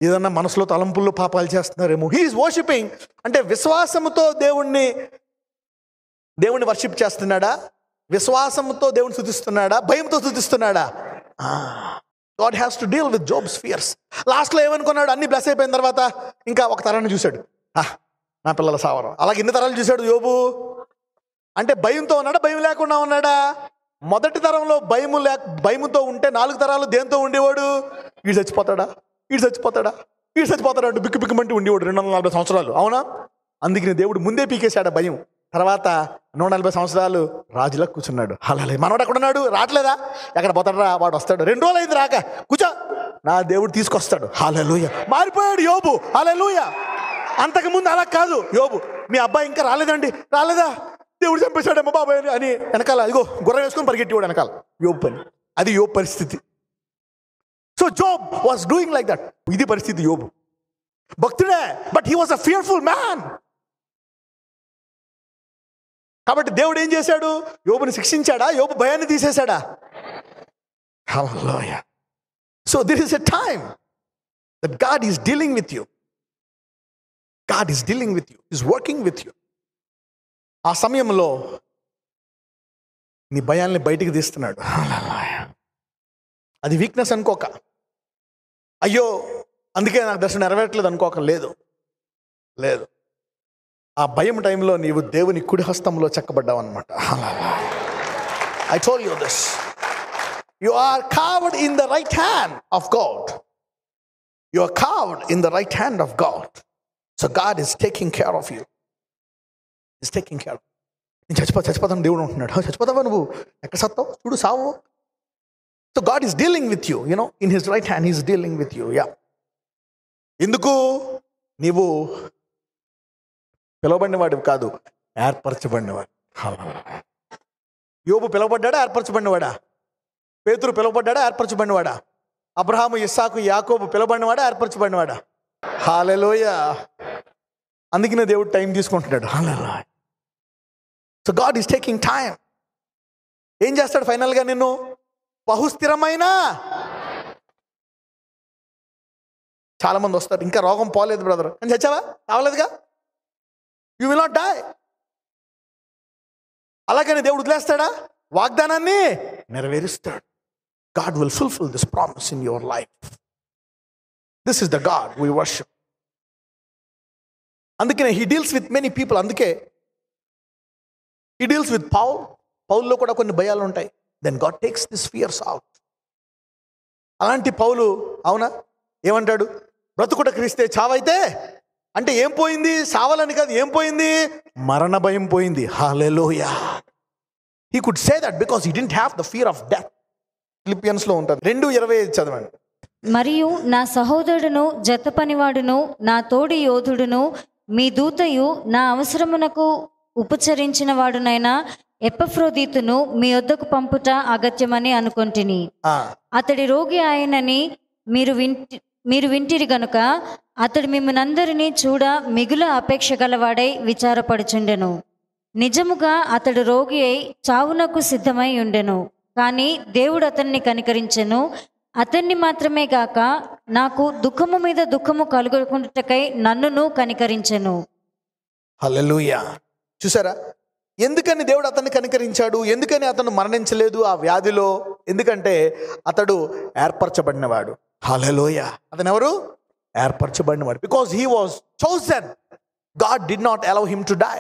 ఏదన్నా మనసులో తలంపుల్లో పాపాలు చేస్తున్నారేమో. He's worshipping. అంటే విశ్వాసముతో దేవుణ్ణి వర్షిప్ చేస్తున్నాడా? విశ్వాసంతో దేవుని స్తుతిస్తున్నాడా? భయంతో స్తుతిస్తున్నాడా? God has to deal with Job's fears. లాస్ట్లో ఏమనుకున్నాడు? అన్ని బ్లెస్ అయిపోయిన తర్వాత ఇంకా ఒక తరాన్ని చూశాడు, నా పిల్లల సావరం. అలాగే ఎన్ని తరాలు చూశాడు యోబు? అంటే భయంతో ఉన్నాడా, భయం లేకుండా ఉన్నాడా? మొదటి తరంలో భయముతో ఉంటే 4 తరాలు దేంతో ఉండేవాడు? వీడు చచ్చిపోతాడా అంటే బిక్కుమంటూ ఉండేవాడు 240 సంవత్సరాలు. అవునా? అందుకని దేవుడు ముందే పీకేశాడు భయం. తర్వాత 140 సంవత్సరాలు రాజులా కూర్చున్నాడు. హల్లెలూయా. మనవాడు ఎక్కడ ఉన్నాడు? రావట్లేదా? ఎక్కడ పోతాడా? వాడు వస్తాడు. 2 రోజులు అయింది రాక, కూర్చో, నా దేవుడు తీసుకొస్తాడు. హల్లెలూయా. మారిపోయాడు యోబు. హల్లెలూయా. అంతకుముందు అలా కాదు యోబు. మీ అబ్బాయి ఇంకా రాలేదా? దేవుడు చంపేశాడేమో బాబాయ్ అని వెనకాల ఇదిగో గుర్రం వేసుకొని పరిగెట్టేవాడు వెనకాల. యోబు పని అది. యోబు పరిస్థితి. So Job was doing like that. ఇది పరిస్థితి యోబు. భక్తుడే, but he was a fearful man. కాబట్టి దేవుడు ఏం చేశాడు? యోబుని శిక్షించాడా? యోబు భయాన్ని తీసేశాడా? హల్లెలూయా. So this is a time that God is dealing with you. Is working with you. ఆ సమయంలో నీ భయాల్ని బయటికి తీస్తున్నాడు. హల్లెలూయా. అది వీక్నెస్ అనుకోక, అయ్యో అందుకే నాకు దర్శనం నెరవేరట్లేదు అనుకోక. లేదు. ఆ భయం టైంలో నీవు దేవుని కుడి హస్తంలో చెక్కబడ్డావు అనమాట. I told you this. You are carved in the right hand of God. So God is taking care of you. నేను చచ్చిపోతాను దేవుడు అంటున్నాడు. చచ్చిపోతావా నువ్వు? ఎక్కడ సత్తావు? చూడు సావు. So God is dealing with you, in his right hand he is dealing with you. Yeah. ఎందుకు? నీవు పిలవబడినవాడివి కాదు, ఏర్పరచబడినవాడు. యోబు పిలవబడ్డాడా? ఏర్పరచబడినవాడా? పేతురు పిలవబడ్డాడా? ఏర్పరచబడినవాడా? అబ్రహాము, ఇస్సాకు, యాకోబు పిలవబడినవాడా? ఏర్పరచబడినవాడా? హల్లెలూయా. అందుకనే దేవుడు టైం తీసుకుంటున్నాడు. హల్లెలూయా. So God is taking time. ఏం చేస్తాడు ఫైనల్గా? నిన్ను బహుస్థిరమైన. చాలా మంది వస్తారు, ఇంకా రోగం పోలేదు బ్రదర్ అని, చచ్చావా? కావలేదుగా, యూ విల్ నాట్ డై. అలాగని దేవుడు వదిలేస్తాడా? వాగ్దానాన్ని నెరవేరుస్తాడు. God will fulfil this promise in your life. This is the God we worship. అందుకనే he deals with many people. అందుకే హీ డీల్స్ విత్ పౌల్లో కూడా కొన్ని భయాలు ఉంటాయి. Then God takes this fears out. అలాంటి పౌలు అవునా ఏమంటాడు? బ్రతుకుట క్రీస్తే, చావైతే అంటే ఏం పోయింది? సావాలని కాదు, ఏం పోయింది? మరణ భయం పోయింది. హల్లెలూయా. He could say that because he didn't have the fear of death. ఫిలిపియన్స్లో ఉంటుంది. 2:25 చదవండి. మరియు నా సహోదరుడును జత పనివాడును నా తోడి యోధుడును మీ దూతయు నా అవసరమునకు ఉపచరించిన వాడునైనా ఎపఫ్రోదీతును మీ వద్దకు పంపుట అగత్యమని అనుకొంటిని. అతడి రోగి ఆయనని మీరు వింటిరి గనుక అతడు మిమ్మల్నందరినీ చూడ మిగుల అపేక్ష గలవాడై విచారపడుచుండెను. నిజముగా అతడు రోగి అయి చావునకు సిద్ధమై ఉండెను. కానీ దేవుడు అతన్ని కనికరించెను. అతన్ని మాత్రమే గాక నాకు దుఃఖము మీద దుఃఖము కలుగుకుంటుటకై నన్నును కనికరించెను. హల్లెలూయా. చూసారా ఎందుకని దేవుడు అతన్ని కనికరించాడు? ఎందుకని అతను మరణించలేదు ఆ వ్యాధిలో? ఎందుకంటే అతడు ఏర్పరచబడినవాడు. హల్లెలూయా. అతను ఎవరు? ఏర్పరచబడినవాడు. Because he was chosen. God did not allow him to die.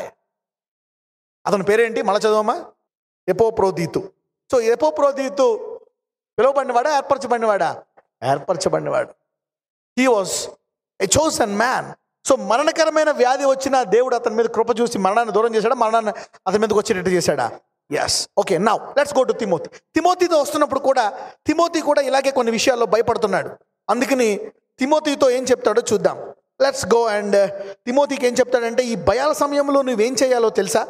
అతని పేరేంటి? మళ్ళా చదవమ్మా. ఎపోప్రోదీతు. సో ఎపోప్రోదీతు పిలువబడినవాడా? ఏర్పరచబడినవాడా? ఏర్పరచబడినవాడు. He was a chosen man. So మరణకరమైన వ్యాధి వచ్చిన దేవుడు అతని మీద కృప చూసి మరణాన్ని దూరం చేశాడా? మరణాన్ని అతని మీదకి వచ్చేటట్టు చేశాడా? Yes. Okay, now let's go to తిమోతి. తిమోతితో వస్తున్నప్పుడు కూడా తిమోతి కూడా ఇలాగే కొన్ని విషయాల్లో భయపడుతున్నాడు. అందుకని తిమోతితో ఏం చెప్తాడో చూద్దాం. Let's go. అండ్ తిమోతికి ఏం చెప్తాడంటే, ఈ భయాల సమయంలో నువ్వేం చేయాలో తెలుసా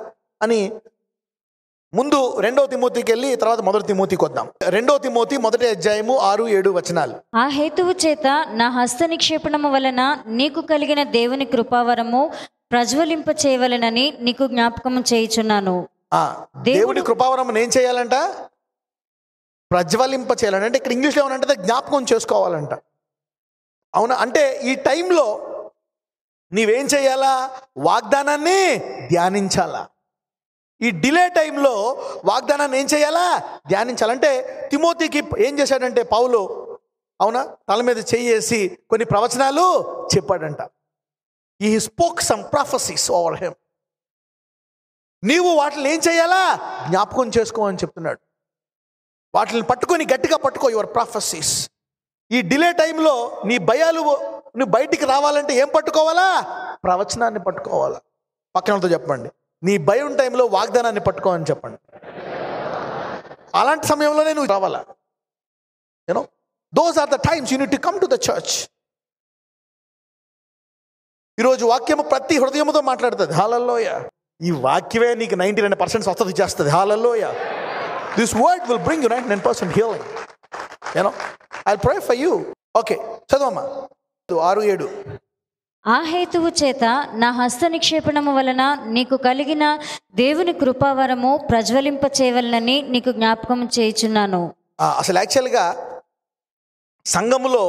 అని ముందు 2వ తిమోతికి వెళ్ళి తర్వాత 1వ తిమోతికి వద్దాం. 2వ తిమోతి 1వ అధ్యాయము 6-7 వచనాలు. ఆ హేతువు చేత నా హస్త నిక్షేపణము వలన నీకు కలిగిన దేవుని కృపావరము ప్రజ్వలింప చేయవలెనని నీకు జ్ఞాపకము చేయుచున్నాను. దేవుని కృపావరం ఏం చేయాలంట? ప్రజ్వలింప చేయాలంట. అంటే ఇక్కడ ఇంగ్లీష్లో ఏమనంటే జ్ఞాపకం చేసుకోవాలంట. అవునా? అంటే ఈ టైంలో నీవేం చేయాలా? వాగ్దానాన్ని ధ్యానించాలా. ఈ డిలే టైంలో వాగ్దానాన్ని ఏం చేయాలా? ధ్యానించాలంటే తిమోతికి ఏం చేశాడంటే పౌలు, అవునా, తల మీద చేయేసి కొన్ని ప్రవచనాలు చెప్పాడంట. హి spoke some prophecies over him. నీవు వాటిని ఏం చేయాలా? జ్ఞాపకం చేసుకో అని చెప్తున్నాడు. వాటిని పట్టుకొని గట్టిగా పట్టుకో, యువర్ ప్రాఫెసీస్. ఈ డిలే టైంలో నీ భయాలు నువ్వు బయటికి రావాలంటే ఏం పట్టుకోవాలా? ప్రవచనాన్ని పట్టుకోవాలా. పక్కనతో చెప్పండి, నీ భయం టైంలో వాగ్దానాన్ని పట్టుకో అని చెప్పండి. అలాంటి సమయంలోనే నువ్వు రావాలా. You know those are the times you need to come to the church. ఈరోజు వాక్యము ప్రతి హృదయముతో మాట్లాడుతుంది. హల్లెలూయా. ఈ వాక్యమే నీకు 99% స్వస్థత చేస్తుంది. హల్లెలూయా. This word will bring you 99% healing. You know I pray for you. Okay, చదవమ్మా 6-7. ఆ హేతువు చేత నా హస్త నిక్షేపణము వలన నీకు కలిగిన దేవుని కృపావరము ప్రజ్వలింప చేయవలనని నీకు జ్ఞాపకం చేయుచున్నాను. అసలు యాక్చువల్గా సంఘములో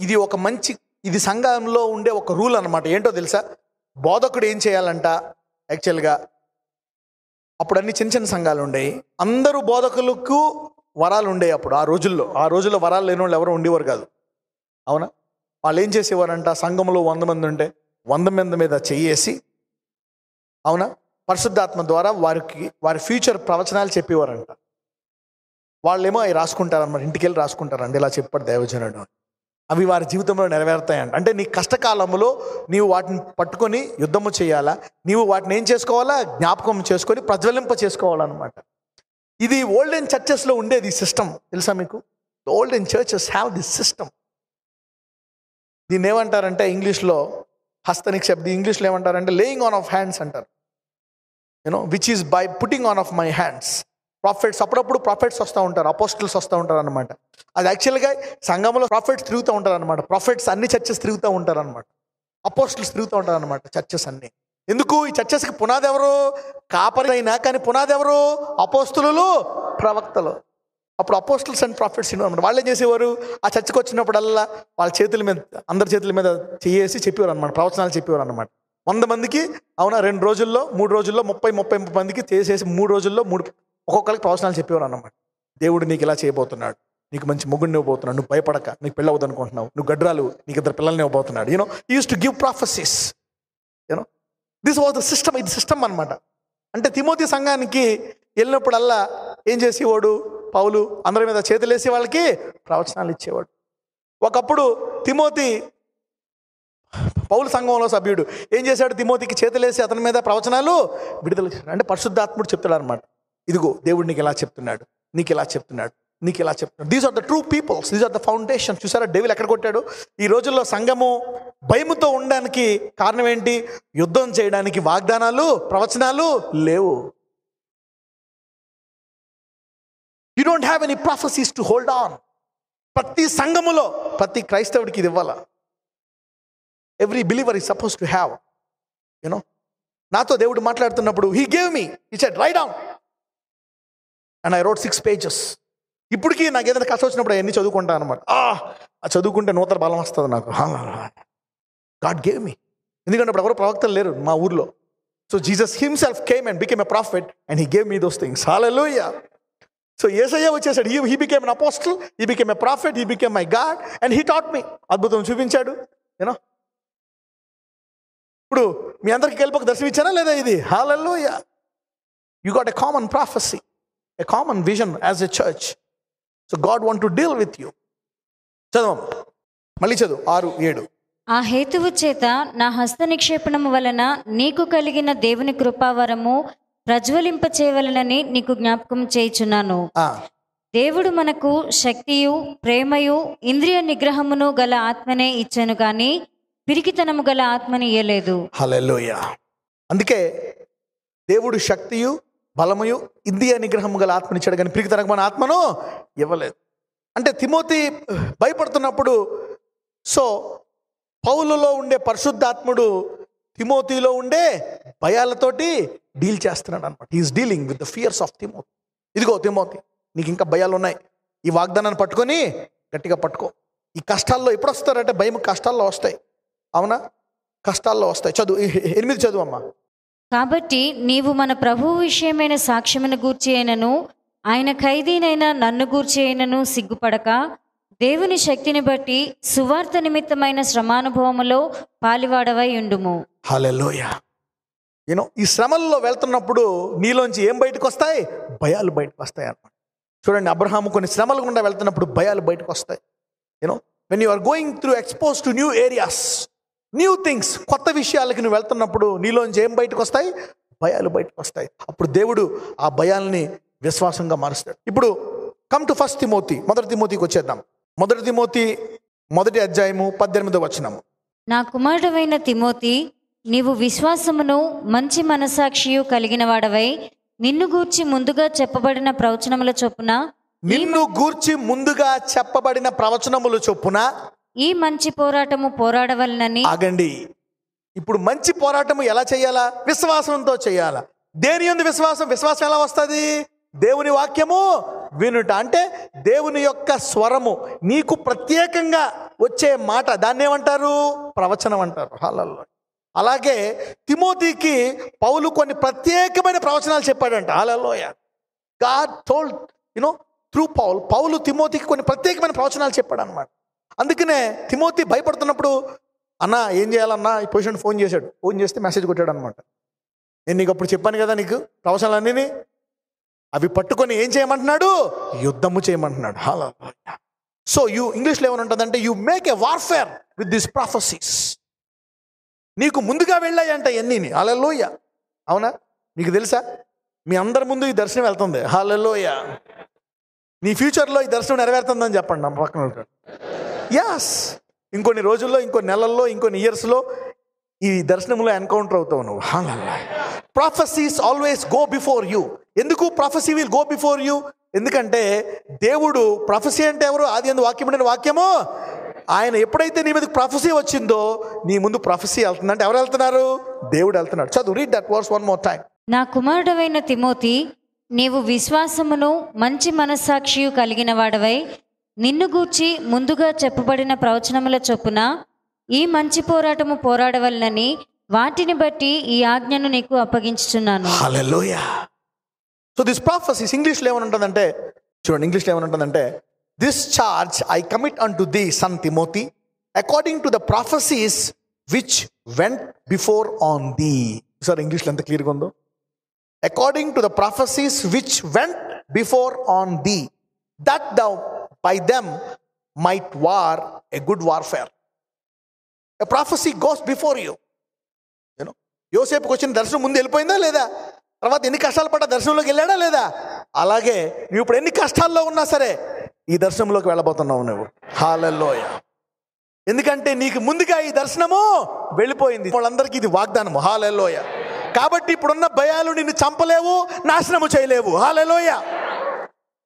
ఇది ఒక మంచి, ఇది సంఘంలో ఉండే ఒక రూల్ అనమాట. ఏంటో తెలుసా? బోధకుడు ఏం చేయాలంట? యాక్చువల్గా అప్పుడు అన్ని చిన్న చిన్న సంఘాలు ఉండేవి. అందరూ బోధకులకు వరాలు ఉండేవి అప్పుడు. ఆ రోజుల్లో వరాలు లేని వాళ్ళు ఎవరు ఉండేవారు కాదు. అవునా? వాళ్ళు ఏం చేసేవారంట? సంఘంలో 100 మంది ఉంటే 100 మంది మీద చెయ్యేసి, అవునా, పరిశుద్ధాత్మ ద్వారా వారి ఫ్యూచర్ ప్రవచనాలు చెప్పేవారంట. వాళ్ళేమో అవి రాసుకుంటారన్నమాట. ఇంటికి వెళ్ళి రాసుకుంటారండి, ఇలా చెప్పాడు దైవజనుడు. అవి వారి జీవితంలో నెరవేరుతాయంట. అంటే నీ కష్టకాలంలో నీవు వాటిని పట్టుకొని యుద్ధము చేయాలా, నీవు వాటిని ఏం చేసుకోవాలా? జ్ఞాపకం చేసుకొని ప్రజ్వలింప చేసుకోవాలన్నమాట. ఇది ఓల్డెన్ చర్చెస్లో ఉండేది ఈ సిస్టమ్. తెలుసా మీకు? Olden churches have this system. దీన్ని ఏమంటారంటే ఇంగ్లీష్లో హస్త నిక్షేపం. ఇంగ్లీష్లో ఏమంటారంటే లేయింగ్ ఆన్ ఆఫ్ హ్యాండ్స్ అంటారు. You know which is by putting on of my hands. Prophets, అప్పుడప్పుడు ప్రాఫిట్స్ వస్తూ ఉంటారు, అపోస్టిల్స్ వస్తూ ఉంటారు అనమాట. అది యాక్చువల్గా సంఘంలో ప్రాఫిట్స్ తిరుగుతూ ఉంటారు అనమాట. ప్రాఫిట్స్ అన్ని చర్చెస్ తిరుగుతూ ఉంటారు అనమాట. అపోస్టిల్స్ తిరుగుతూ ఉంటారు అనమాట చర్చెస్ అన్ని. ఎందుకు? ఈ చర్చెస్కి పునాది ఎవరు? కాపరి అయినా, కానీ పునాది ఎవరు? అపోస్తులు, ప్రవక్తలు. అప్పుడు అపోస్టల్స్ అండ్ ప్రాఫిట్స్ అనమాట. వాళ్ళు ఏం చేసేవారు, ఆ చర్చకు వచ్చినప్పుడల్లా వాళ్ళ చేతుల మీద, అందరి చేతుల మీద చేసి చెప్పేవారు అనమాట, ప్రవచనాలు చెప్పేవారు అనమాట. 100 మందికి, అవునా, 2 రోజుల్లో 3 రోజుల్లో 30 మందికి చేసేసి 3 రోజుల్లో ఒక్కొక్కరికి ప్రవచనాలు చెప్పేవారు అన్నమాట. దేవుడు నీకు ఇలా చేయబోతున్నాడు, నీకు మంచి మొగుడిని ఇవ్వబోతున్నాడు, నువ్వు భయపడక, నీకు పెళ్ళి అవుతుంది అనుకుంటున్నావు, నువ్వు గడ్రాలు, నీకు 2 పిల్లల్ని ఇవ్వబోతున్నాడు. He used to give prophecies. This was the system. ఇది సిస్టమ్ అనమాట. అంటే తిమోతి సంఘానికి వెళ్ళినప్పుడల్లా ఏం చేసేవాడు, పౌలు అందరి మీద చేతులేసి వాళ్ళకి ప్రవచనాలు ఇచ్చేవాడు. ఒకప్పుడు తిమోతి పౌలు సంఘంలో సభ్యుడు ఏం చేశాడు, తిమోతికి చేతులేసి అతని మీద ప్రవచనాలు విడుదల చేశాడు. అంటే పరిశుద్ధాత్ముడు చెప్తాడు అనమాట, ఇదిగో దేవుడు నీకు ఇలా చెప్తున్నాడు, నీకు ఇలా చెప్తున్నాడు, నీకు ఇలా చెప్తున్నాడు. These are the true peoples, these are the foundation. చూసారా డెవిల్ ఎక్కడ కొట్టాడు? ఈ రోజుల్లో సంఘము భయముతో ఉండడానికి కారణం ఏంటి? యుద్ధం చేయడానికి వాగ్దానాలు, ప్రవచనాలు లేవు. You don't have any prophecies to hold on. ప్రతి సంఘములో ప్రతి క్రైస్తవుడికి ఇది ఇవ్వాల. Every believer is suppose to have. నాతో దేవుడు మాట్లాడుతున్నప్పుడు he gave me, he said right down, and I wrote 6 pages. ఇప్పటికీ నాకు ఏదైనా కష్టం వచ్చినప్పుడు అవన్నీ చదువుకుంటాను అనమాట. చదువుకుంటే నూతన బలం వస్తుంది నాకు. God gave me. ఎందుకంటే అప్పుడు ఎవరు ప్రవక్తలు లేరు మా ఊర్లో. So Jesus himself came and became a prophet and he gave me those things. హల్లెలూయా. సో యేసయ్య వచ్చేసాడు. He became an apostle, he became a prophet, he became my God and he taught me. అద్భుతం చూపించాడు. ఇప్పుడు మీ అందరికీ కలిపి ఒక దర్శనం ఇచ్చానా లేదా? ఇది హల్లెలూయా. You got a common prophecy, a common vision as a church. So God want to deal with you. చదవం, మళ్ళీ చదువు 6, 7. ఆ హేతువు చేత నా హస్త నిక్షేపణము వలన నీకు కలిగిన దేవుని కృపావరము ప్రజ్వలింప చేయవలనని నీకు జ్ఞాపకం చేయుచున్నాను. దేవుడు మనకు శక్తియు ప్రేమయు ఇంద్రియ నిగ్రహమును గల ఆత్మనే ఇచ్చాను కానీ పిరికితనము గల ఆత్మని ఇయ్యలేదు. హల్లెలూయా. అందుకే దేవుడు శక్తియు బలమయు ఇంద్రియ నిగ్రహము గల ఆత్మనిచ్చాడు కానీ పిరికితనమైన ఆత్మను ఇవ్వలేదు. అంటే తిమోతి భయపడుతున్నప్పుడు, సో పౌలులో ఉండే పరిశుద్ధాత్ముడు తిమోతిలో ఉండే భయాలతోటి డీల్ చేస్తున్నాడు అనమాట. He's dealing with the fears of Timothy. ఇదిగో తిమోతి, నీకు ఇంకా భయాలు ఉన్నాయి, ఈ వాగ్దానాన్ని పట్టుకొని గట్టిగా పట్టుకో. ఈ కష్టాల్లో ఎప్పుడు వస్తారంటే భయం కష్టాల్లో వస్తాయి. అవునా, కష్టాల్లో వస్తాయి. చదువు 8 చదువు అమ్మా. కాబట్టి నీవు మన ప్రభువు విషయమైన సాక్ష్యమును గూర్చి అయినను ఆయన ఖైదీనైనా నన్ను గూర్చి అయినను సిగ్గుపడక దేవుని శక్తిని బట్టి సువార్త నిమిత్తమైన శ్రమానుభవములో పాలివాడవై ఉండుము. హల్లెలూయా. ఈ శ్రమల్లో వెళ్తున్నప్పుడు నీలోంచి ఏం బయటకు వస్తాయి? భయాలు బయటకు వస్తాయి అన్నమాట. చూడండి, అబ్రహాము కొన్ని శ్రమల గుండా వెళ్తున్నప్పుడు భయాలు బయటకు వస్తాయి. When you are going through expose to new areas, new things, కొత్త విషయాలకి నువ్వు వెళ్తున్నప్పుడు నీలోంచి ఏం బయటకు వస్తాయి? భయాలు బయటకు వస్తాయి. అప్పుడు దేవుడు ఆ భయాల్ని విశ్వాసంగా మారుస్తాడు. ఇప్పుడు కమ్ టు 1 తిమోతి, 1 తిమోతికి వచ్చేద్దాం. 1 తిమోతి 1వ అధ్యాయము 18వ వచనం. నా కుమారుడవైన తిమోతి, నీవు విశ్వాసమును మంచి మనసాక్షియు కలిగిన వాడవై నిన్ను గూర్చి ముందుగా చెప్పబడిన ప్రవచనముల చొప్పున ఈ మంచి పోరాటము పోరాడవలనని. ఆగండి, ఇప్పుడు మంచి పోరాటము ఎలా చేయాలా? విశ్వాసంతో చేయాలా. దేని యందు విశ్వాసం? విశ్వాసం ఎలా వస్తుంది? దేవుని వాక్యము వినుట. అంటే దేవుని యొక్క స్వరము నీకు ప్రత్యేకంగా వచ్చే మాట, దాన్ని ఏమంటారు? ప్రవచనం అంటారు. హల్లెలూయా. అలాగే తిమోతికి పౌలు కొన్ని ప్రత్యేకమైన ప్రవచనాలు చెప్పాడంట. హల్లెలూయా. గాడ్ టోల్డ్ త్రూ పౌలు తిమోతికి కొన్ని ప్రత్యేకమైన ప్రవచనాలు చెప్పాడు అనమాట. అందుకనే తిమోతి భయపడుతున్నప్పుడు, అన్న ఏం చేయాలన్నా ఈ పొజిషన్ ఫోన్ చేశాడు. ఫోన్ చేస్తే మెసేజ్ కొట్టాడు అనమాట. నేను నీకు అప్పుడు చెప్పాను కదా, నీకు ప్రవచనాలన్నీ అవి పట్టుకొని ఏం చేయమంటున్నాడు? యుద్ధము చేయమంటున్నాడు. హల్లెలూయా. సో ఇంగ్లీష్లో ఏమని ఉంటుందంటే, you make a warfare with this prophecies. నీకు ముందుగా వెళ్ళాయంట ఎన్నీని. హల్లెలూయా. అవునా? మీకు తెలుసా, మీ అందరి ముందు ఈ దర్శనం వెళ్తుంది. హల్లెలూయా. నీ ఫ్యూచర్లో ఈ దర్శనం నెరవేరుతుందని చెప్పండి నా పక్కన. యాస్, ఇంకొన్ని రోజుల్లో, ఇంకొన్ని నెలల్లో, ఇంకొన్ని ఇయర్స్లో ఈ దర్శనంలో ఎన్కౌంటర్ అవుతావు నువ్వు. హల్లెలూయా. Prophecies always go before you. ఎందుకు prophecy will go before you? ఎందుకంటే దేవుడు, ప్రాఫెసీ అంటే ఎవరు? ఆది యందు వాక్యం ఉండిన వాక్యము ఆయన. ఎప్పుడైతే నీ మీదకి ప్రాఫెసీ వచ్చిందో నీ ముందు ప్రాఫెసీ వెళ్తుంది. అంటే ఎవరు వెళ్తున్నారు? దేవుడు వెళ్తున్నాడు. చదువు, read that verse 1 more time. నా కుమారుడవైన తిమోతి, నీవు విశ్వాసమును మంచి మనస్సాక్షియు కలిగిన వాడవై నిన్ను గూర్చి ముందుగా చెప్పబడిన ప్రవచనముల చొప్పున ఈ మంచి పోరాటము పోరాడవలనని వాటిని బట్టి ఈ ఆజ్ఞను నీకు అప్పగించుచున్నాను. హల్లెలూయా. సో దిస్ ప్రాఫెసీస్ ఇంగ్లీష్లో ఏమనుంటుందంటే, చూడండి ఇంగ్లీష్లో ఏమనుంటుందంటే, this charge I commit unto the son Timothy according to the prophecies which went before on thee. Sir ఇంగ్లీష్లో ఎంత క్లియర్గా ఉందో. According to the prophecies which went before on thee that thou by them might war a good warfare. A prophecy goes before you. యోసేపుకి వచ్చిన దర్శనం ముందు వెళ్ళిపోయిందా లేదా? తర్వాత ఎన్ని కష్టాలు పడ్డా దర్శనంలోకి వెళ్ళాడా లేదా? అలాగే నువ్వు ఇప్పుడు ఎన్ని కష్టాల్లో ఉన్నా సరే ఈ దర్శనంలోకి వెళ్ళబోతున్నావు నువ్వు. హల్లెలూయా. ఎందుకంటే నీకు ముందుగా ఈ దర్శనము వెళ్ళిపోయింది. వాళ్ళందరికీ ఇది వాగ్దానము. హల్లెలూయా. కాబట్టి ఇప్పుడున్న భయాలు నిన్ను చంపలేవు, నాశనము చేయలేవు. హల్లెలూయా.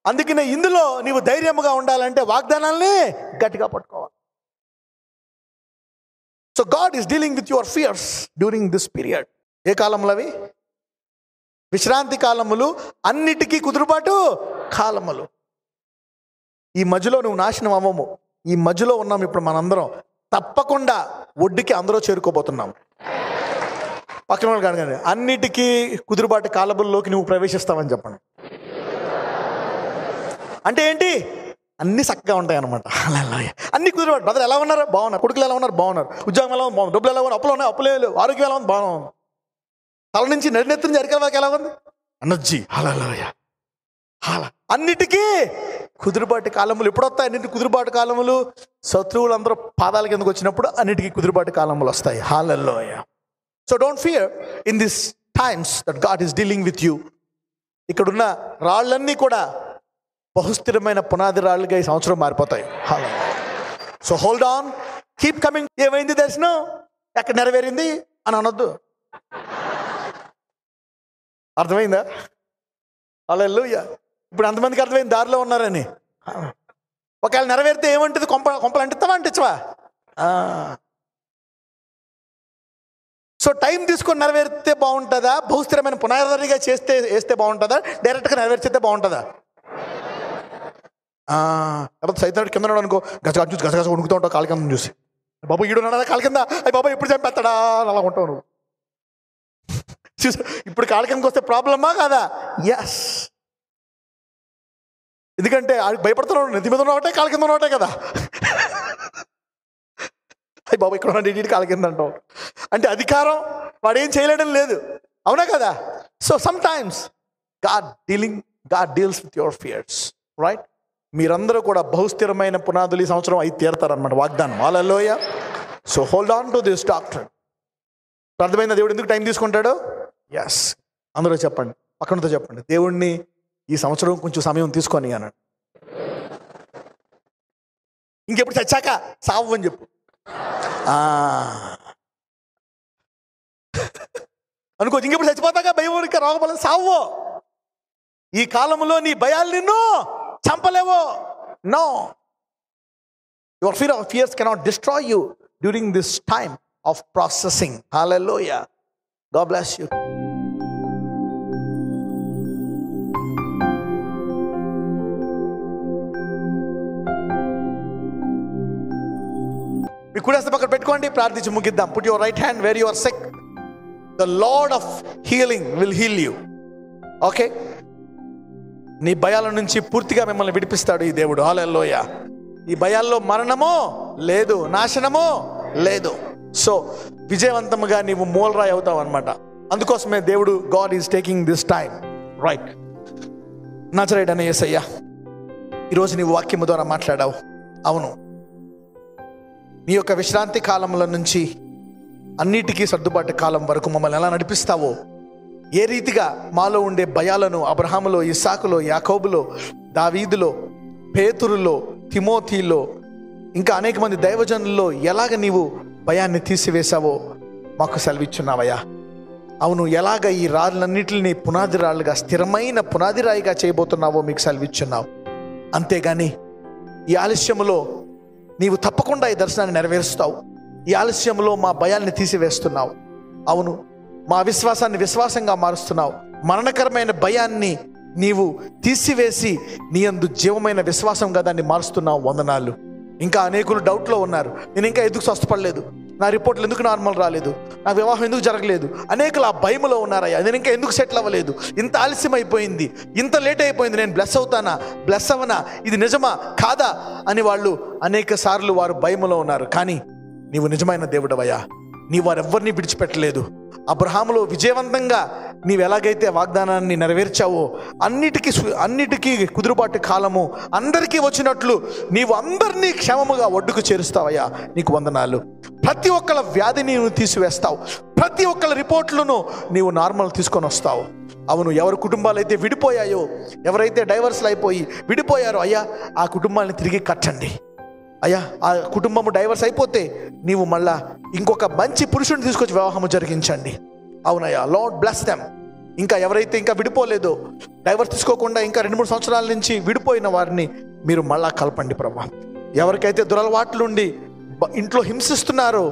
అందుకనే ఇందులో నీవు ధైర్యముగా ఉండాలంటే వాగ్దానాల్ని గట్టిగా పట్టుకోవాలి. So God is dealing with your fears during this period. ఏ కాలంలో అవి? విశ్రాంతి కాలములు, అన్నిటికీ కుదురుబాటు కాలములు. ఈ మధ్యలో నువ్వు నాశనం అవ్వము. ఈ మధ్యలో ఉన్నాం ఇప్పుడు మనందరం. తప్పకుండా ఒడ్డుకి అందరూ చేరుకోబోతున్నాం. పక్కన వాళ్ళు కాదు, అన్నిటికీ కుదురుబాటు కాలముల్లోకి నువ్వు ప్రవేశిస్తావని చెప్పండి. అంటే ఏంటి? అన్నీ చక్కగా ఉంటాయి అనమాట. అన్ని కుదిరిబాటు. బ్రదర్ ఎలా ఉన్నారు? బాగున్నారు. కొడుకులు ఎలా ఉన్నారు? బాగున్నారు. ఉద్యోగం ఎలా ఉంది? బాగుంది. డబ్బులు ఎలా ఉన్నాయి? అప్పులు ఉన్నాయి? అప్పులే లేవు. ఆరోగ్యం ఎలా ఉంది? బాగుంది. తల నుంచి నడినెత్తుని జరిగే వాళ్ళకి ఎలా ఉంది? ఎనర్జీ. అన్నిటికీ కుదురుబాటు కాలములు ఎప్పుడు వస్తాయి? అన్నింటికి కుదురుబాటు కాలములు శత్రువులందరూ పాదాల కిందకు వచ్చినప్పుడు అన్నిటికీ కుదురుబాటు కాలములు వస్తాయి. హల్లెలూయా. So don't fear in this times that God is dealing with you. ఇక్కడున్న రాళ్ళన్నీ కూడా బహుస్థిరమైన పునాది రాళ్ళుగా ఈ సంవత్సరం మారిపోతాయి. So hold on, keep coming. ఏమైంది దర్శనం? ఎక్కడ నెరవేరింది అని అనొద్దు. అర్థమైందా? హల్లెలూయా. ఇప్పుడు అంతమందికి అర్థమైంది దారిలో ఉన్నారని. ఒకవేళ నెరవేరితే ఏమంటుంది? కొంపలు అంటిస్తావా అంటించవా? సో టైం తీసుకొని నెరవేరితే బాగుంటుందా? బహుస్థిరమైన పునాదిగా వేస్తే బాగుంటుందా? డైరెక్ట్గా నెరవేర్చితే బాగుంటుందా? సైతాడు కింద ఉన్నాడు అనుకో, గసగస వణుకుతూ ఉంటావు కాలు కింద చూసి. బాబు ఈడు ఉన్నాడా కాలు కింద? అయ్యి బాబా ఎప్పుడు చంపేస్తాడా అలా ఉంటావు నువ్వు. ఇప్పుడు కాలు కిందకి వస్తే ప్రాబ్లమా కాదా? ఎస్. ఎందుకంటే భయపడుతున్నాడు. నెత్తి మీద ఉన్న ఒకటే, కాలు కింద ఉన్న ఒకటే కదా. అయ్యి బాబు ఇక్కడ ఉన్న కాలు కింద అంటావు. అంటే అధికారం వాడు ఏం చేయలేడం లేదు. అవునా కదా? So sometimes God deals with your fears, right? మీరందరూ కూడా బహుస్థిరమైన పునాదులు ఈ సంవత్సరం అయి తీరతారనమాట, వాగ్దానం. హల్లెలూయా. So hold on to this doctrine. అర్థమైందా దేవుడు ఎందుకు టైం తీసుకుంటాడో? ఎస్. అందరూ చెప్పండి, పక్కనతో చెప్పండి, దేవుడిని ఈ సంవత్సరం కొంచెం సమయం తీసుకొని అన్నాడు. ఇంకెప్పుడు చచ్చాక సావు అని చెప్పు అనుకో. ఇంకెప్పుడు చచ్చిపోతాక భయం రోగబల సావు. ఈ కాలంలో నీ భయాలు నిన్ను చంపలేవు. No, your fears cannot destroy you during this time of processing. Hallelujah. God bless you. మీ కుడి హస్తం పక్కన పెట్టుకోండి, ప్రార్థించి ముగిద్దాం. Put your right hand where you are sick. The Lord of healing will heal you. Okay? నీ భయాల నుంచి పూర్తిగా మిమ్మల్ని విడిపిస్తాడు ఈ దేవుడు. హల్లెలూయా. ఈ భయాల్లో మరణమో లేదు, నాశనమో లేదు. సో విజయవంతంగా నీవు మూలరాయి అవుతావు అనమాట. అందుకోసమే దేవుడు God is taking this time, right? నజరేయుడైన యేసయ్యా, ఈరోజు నీవు వాక్యము ద్వారా మాట్లాడావు. అవును, నీ యొక్క విశ్రాంతి కాలంలో నుంచి అన్నిటికీ సర్దుబాటు కాలం వరకు మమ్మల్ని ఎలా నడిపిస్తావో, ఏ రీతిగా మాలో ఉండే భయాలను అబ్రహాములో, ఇస్సాకులో, యాకోబులో, దావీదులో, పేతురులో, తిమోతిలో, ఇంకా అనేక మంది దైవజనుల్లో ఎలాగ నీవు భయాన్ని తీసివేశావో మాకు సెలవిచ్చున్నావయ్యా. అవును, ఎలాగ ఈ రాళ్ళన్నిటిని పునాది రాళ్ళుగా, స్థిరమైన పునాది రాయిగా చేయబోతున్నావో మీకు సెలవిచ్చున్నావు. అంతేగాని ఈ ఆలస్యములో నీవు తప్పకుండా ఈ దర్శనాన్ని నెరవేరుస్తావు. ఈ ఆలస్యంలో మా భయాల్ని తీసివేస్తున్నావు. అవును, మా విశ్వాసాన్ని విశ్వాసంగా మారుస్తున్నావు. మరణకరమైన భయాన్ని నీవు తీసివేసి నీ యందు జీవమైన విశ్వాసంగా దాన్ని మారుస్తున్నావు. వందనాలు. ఇంకా అనేకులు డౌట్లో ఉన్నారు. నేను ఇంకా ఎందుకు స్వస్థపడలేదు, నా రిపోర్ట్లు ఎందుకు నార్మల్ రాలేదు, నా వివాహం ఎందుకు జరగలేదు, అనేకులు ఆ భయములో ఉన్నారయ్యా. నేను ఇంకా ఎందుకు సెటిల్ అవ్వలేదు, ఇంత ఆలస్యం అయిపోయింది, ఇంత లేట్ అయిపోయింది, నేను బ్లెస్ అవుతానా, బ్లెస్ అవ్వనా, ఇది నిజమా కాదా అని వాళ్ళు అనేక సార్లు వారు భయములో ఉన్నారు. కానీ నీవు నిజమైన దేవుడవయ్యా. నీ వారెవ్వరిని విడిచిపెట్టలేదు. అబ్రహాములో విజయవంతంగా నీవు ఎలాగైతే వాగ్దానాన్ని నెరవేర్చావో అన్నిటికీ కుదురుబాటు కాలము అందరికీ వచ్చినట్లు నీవు అందరినీ క్షేమముగా ఒడ్డుకు చేరుస్తావయ్యా. నీకు వందనాలు. ప్రతి ఒక్కళ్ళ వ్యాధిని నువ్వు తీసివేస్తావు. ప్రతి ఒక్కళ్ళ రిపోర్ట్లను నీవు నార్మల్ తీసుకొని వస్తావు. అవును, ఎవరి కుటుంబాలు అయితే విడిపోయాయో, ఎవరైతే డైవర్స్లు అయిపోయి విడిపోయారో అయ్యా, ఆ కుటుంబాన్ని తిరిగి కట్టండి అయ్యా. ఆ కుటుంబము డైవర్స్ అయిపోతే నీవు మళ్ళా ఇంకొక మంచి పురుషుని తీసుకొచ్చి వివాహము జరిగించండి. అవునయ్యా, లార్డ్ బ్లెస్ దెమ్. ఇంకా ఎవరైతే ఇంకా విడిపోలేదో, డైవర్స్ తీసుకోకుండా ఇంకా 2-3 సంవత్సరాల నుంచి విడిపోయిన వారిని మీరు మళ్ళా కలపండి ప్రభా. ఎవరికైతే దురలవాట్లుండి ఇంట్లో హింసిస్తున్నారో,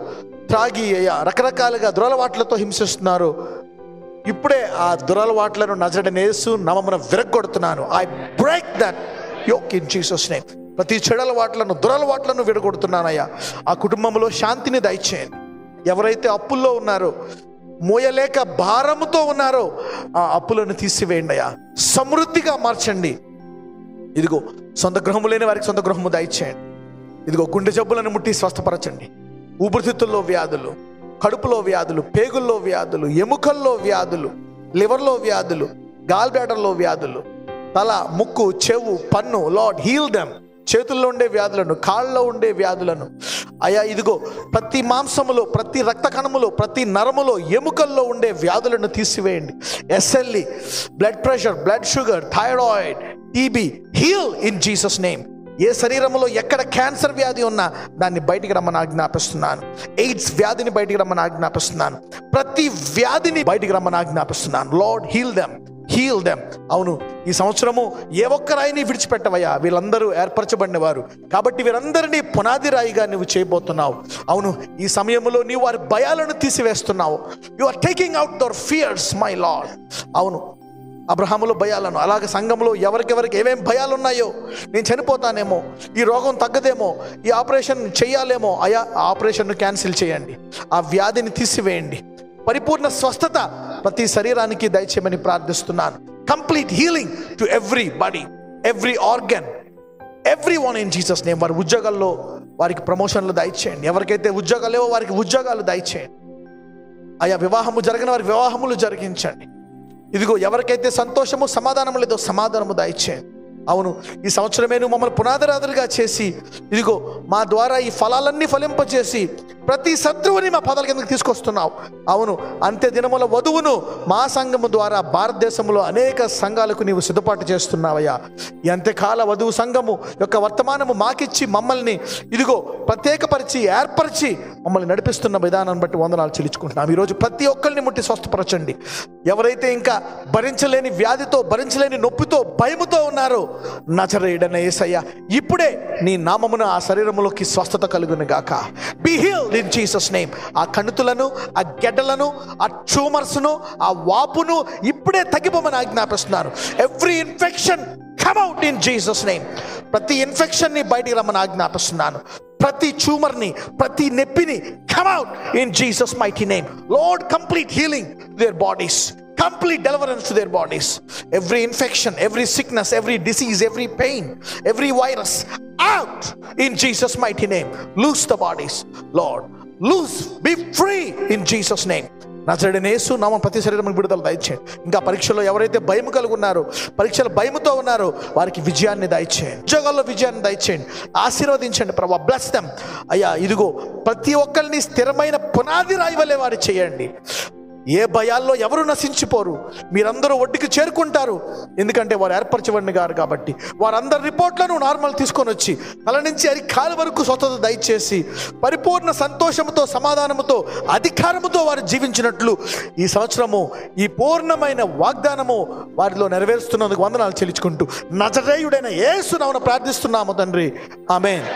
త్రాగి అయ్యా రకరకాలుగా దురలవాట్లతో హింసిస్తున్నారో, ఇప్పుడే ఆ దురలవాట్లను నజరేయుడైన యేసు నామమున విరగ్గొడుతున్నాను. I break that yoke in Jesus name. ప్రతి చెడలవాట్లను దురలవాట్లను విడగొడుతున్నానయ్యా. ఆ కుటుంబంలో శాంతిని దయచేయండి. ఎవరైతే అప్పుల్లో ఉన్నారో, మోయలేక భారముతో ఉన్నారో, ఆ అప్పులను తీసివేయండి అయ్యా. సమృద్ధిగా మార్చండి. ఇదిగో సొంత గృహము లేని వారికి సొంత గృహము దయచేయండి. ఇదిగో గుండె జబ్బులను ముట్టి స్వస్థపరచండి. ఊపిరితిత్తుల్లో వ్యాధులు, కడుపులో వ్యాధులు, పేగుల్లో వ్యాధులు, ఎముకల్లో వ్యాధులు, లివర్లో వ్యాధులు, గాల్ బ్లాడర్లో వ్యాధులు, తల, ముక్కు, చెవు, పన్ను, లార్డ్ హీల్ దెమ్. చేతుల్లో ఉండే వ్యాధులను, కాళ్ళలో ఉండే వ్యాధులను అయ్యా, ఇదిగో ప్రతి మాంసములో, ప్రతి రక్త కణములో, ప్రతి నరములో, ఎముకల్లో ఉండే వ్యాధులను తీసివేయండి. SLE, blood pressure, blood sugar, thyroid, TB, heal in Jesus name. ఏ శరీరంలో ఎక్కడ క్యాన్సర్ వ్యాధి ఉన్నా దాన్ని బయటికి రమ్మని ఆజ్ఞాపిస్తున్నాను. ఎయిడ్స్ వ్యాధిని బయటికి రమ్మని ఆజ్ఞాపిస్తున్నాను. ప్రతి వ్యాధిని బయటికి రమ్మని ఆజ్ఞాపిస్తున్నాను. Lord heal them, heal them. అవును, ఈ సంవత్సరము ఏ ఒక్కరాయిని విడిచిపెట్టవయ్యా. వీళ్ళందరూ ఏర్పరచబడిన వారు కాబట్టి వీరందరినీ పునాది రాయిగా నువ్వు చేయబోతున్నావు. అవును, ఈ సమయంలో నీవు వారి భయాలను తీసివేస్తున్నావు. You are taking out their fears my lord. అవును, అబ్రహాములో భయాలను, అలాగే సంఘంలో ఎవరికెవరికి ఏమేం భయాలు ఉన్నాయో, నేను చనిపోతానేమో, ఈ రోగం తగ్గదేమో, ఈ ఆపరేషన్ చేయాలేమో, అయా ఆ ఆపరేషన్ను క్యాన్సిల్ చేయండి. ఆ వ్యాధిని తీసివేయండి. పరిపూర్ణ స్వస్థత ప్రతి శరీరానికి దయచేయమని ప్రార్థిస్తున్నాను. Complete healing to every body, every organ, every one in Jesus name. వారి ఉద్యోగాల్లో వారికి ప్రమోషన్లు దయచేయండి. ఎవరికైతే ఉద్యోగాలు లేవో వారికి ఉద్యోగాలు దయచేయండి. ఆయా వివాహము జరిగిన వారికి వివాహములు జరిగించండి. ఇదిగో ఎవరికైతే సంతోషము సమాధానము లేదో సమాధానము దయచేయండి. అవును, ఈ సంవత్సరమే నువ్వు మమ్మల్ని పునాదిరాదులుగా చేసి ఇదిగో మా ద్వారా ఈ ఫలాలన్నీ ఫలింపజేసి ప్రతి శత్రువుని మా పదాల కిందకి తీసుకొస్తున్నావు. అవును, అంత్య దినముల వధువును మా సంఘము ద్వారా భారతదేశంలో అనేక సంఘాలకు నీవు సిద్ధపాటు చేస్తున్నావయ్యా. ఈ అంత్యకాల వధువు సంఘము యొక్క వర్తమానము మాకిచ్చి మమ్మల్ని ఇదిగో ప్రత్యేకపరిచి ఏర్పరిచి మమ్మల్ని నడిపిస్తున్న విధానాన్ని బట్టి వందనాలు చెల్లించుకుంటున్నాం. ఈరోజు ప్రతి ఒక్కరిని ముట్టి స్వస్థపరచండి. ఎవరైతే ఇంకా భరించలేని వ్యాధితో, భరించలేని నొప్పితో, భయముతో ఉన్నారో, నజరేయుడైన యేసయ్య ఇప్పుడే నీ నామమున ఆ శరీరములోకి స్వస్థత కలుగును గాక. Be healed in Jesus name. ఆ కణుతులను, ఆ గెడ్డలను, ఆ ట్యూమర్స్ను, ఆ వాపును ఇప్పుడే తగ్గిపోమని ఆజ్ఞాపిస్తున్నారు. Every infection come out in Jesus name. ప్రతి ఇన్ఫెక్షన్ని బయటికి రమ్మని ఆజ్ఞాపిస్తున్నాను. ప్రతి ట్యూమర్ని, ప్రతి నొప్పిని come out in Jesus mighty name. Lord complete healing their bodies, complete deliverance to their bodies. Every infection, every sickness, every disease, every pain, every virus out in Jesus mighty name. Loose the bodies, Lord. Loose, be free in Jesus name. నజరేయుడైన యేసు నామమున ప్రతి శరీరం విడుదల దయచేయండి. ఇంకా పరీక్షలో ఎవరైతే భయం కలిగి ఉన్నారో, పరీక్షల భయముతో ఉన్నారో వారికి విజయాన్ని దయచేయండి. ఉద్యోగాల్లో విజయాన్ని దయచేయండి. ఆశీర్వదించండి ప్రభా. బ్లెస్ దెమ్ అయ్యా. ఇదిగో ప్రతి ఒక్కరిని స్థిరమైన పునాది రాయి వలె వారు చేయండి. ఏ భయాల్లో ఎవరు నశించిపోరు. మీరందరూ ఒడ్డుకి చేరుకుంటారు. ఎందుకంటే వారు ఏర్పరచబడిన గారు కాబట్టి. వారందరి రిపోర్ట్లను నార్మల్ తీసుకొని వచ్చి తల నుంచి అరికాల వరకు స్వస్థత దయచేసి పరిపూర్ణ సంతోషముతో, సమాధానముతో, అధికారముతో వారు జీవించినట్లు ఈ సంవత్సరము ఈ పూర్ణమైన వాగ్దానము వారిలో నెరవేరుస్తున్నందుకు వందనాలు చెల్లించుకుంటూ నజరేయుడైన యేసు నామమున ప్రార్థిస్తున్నాము తండ్రి. ఆమేన్.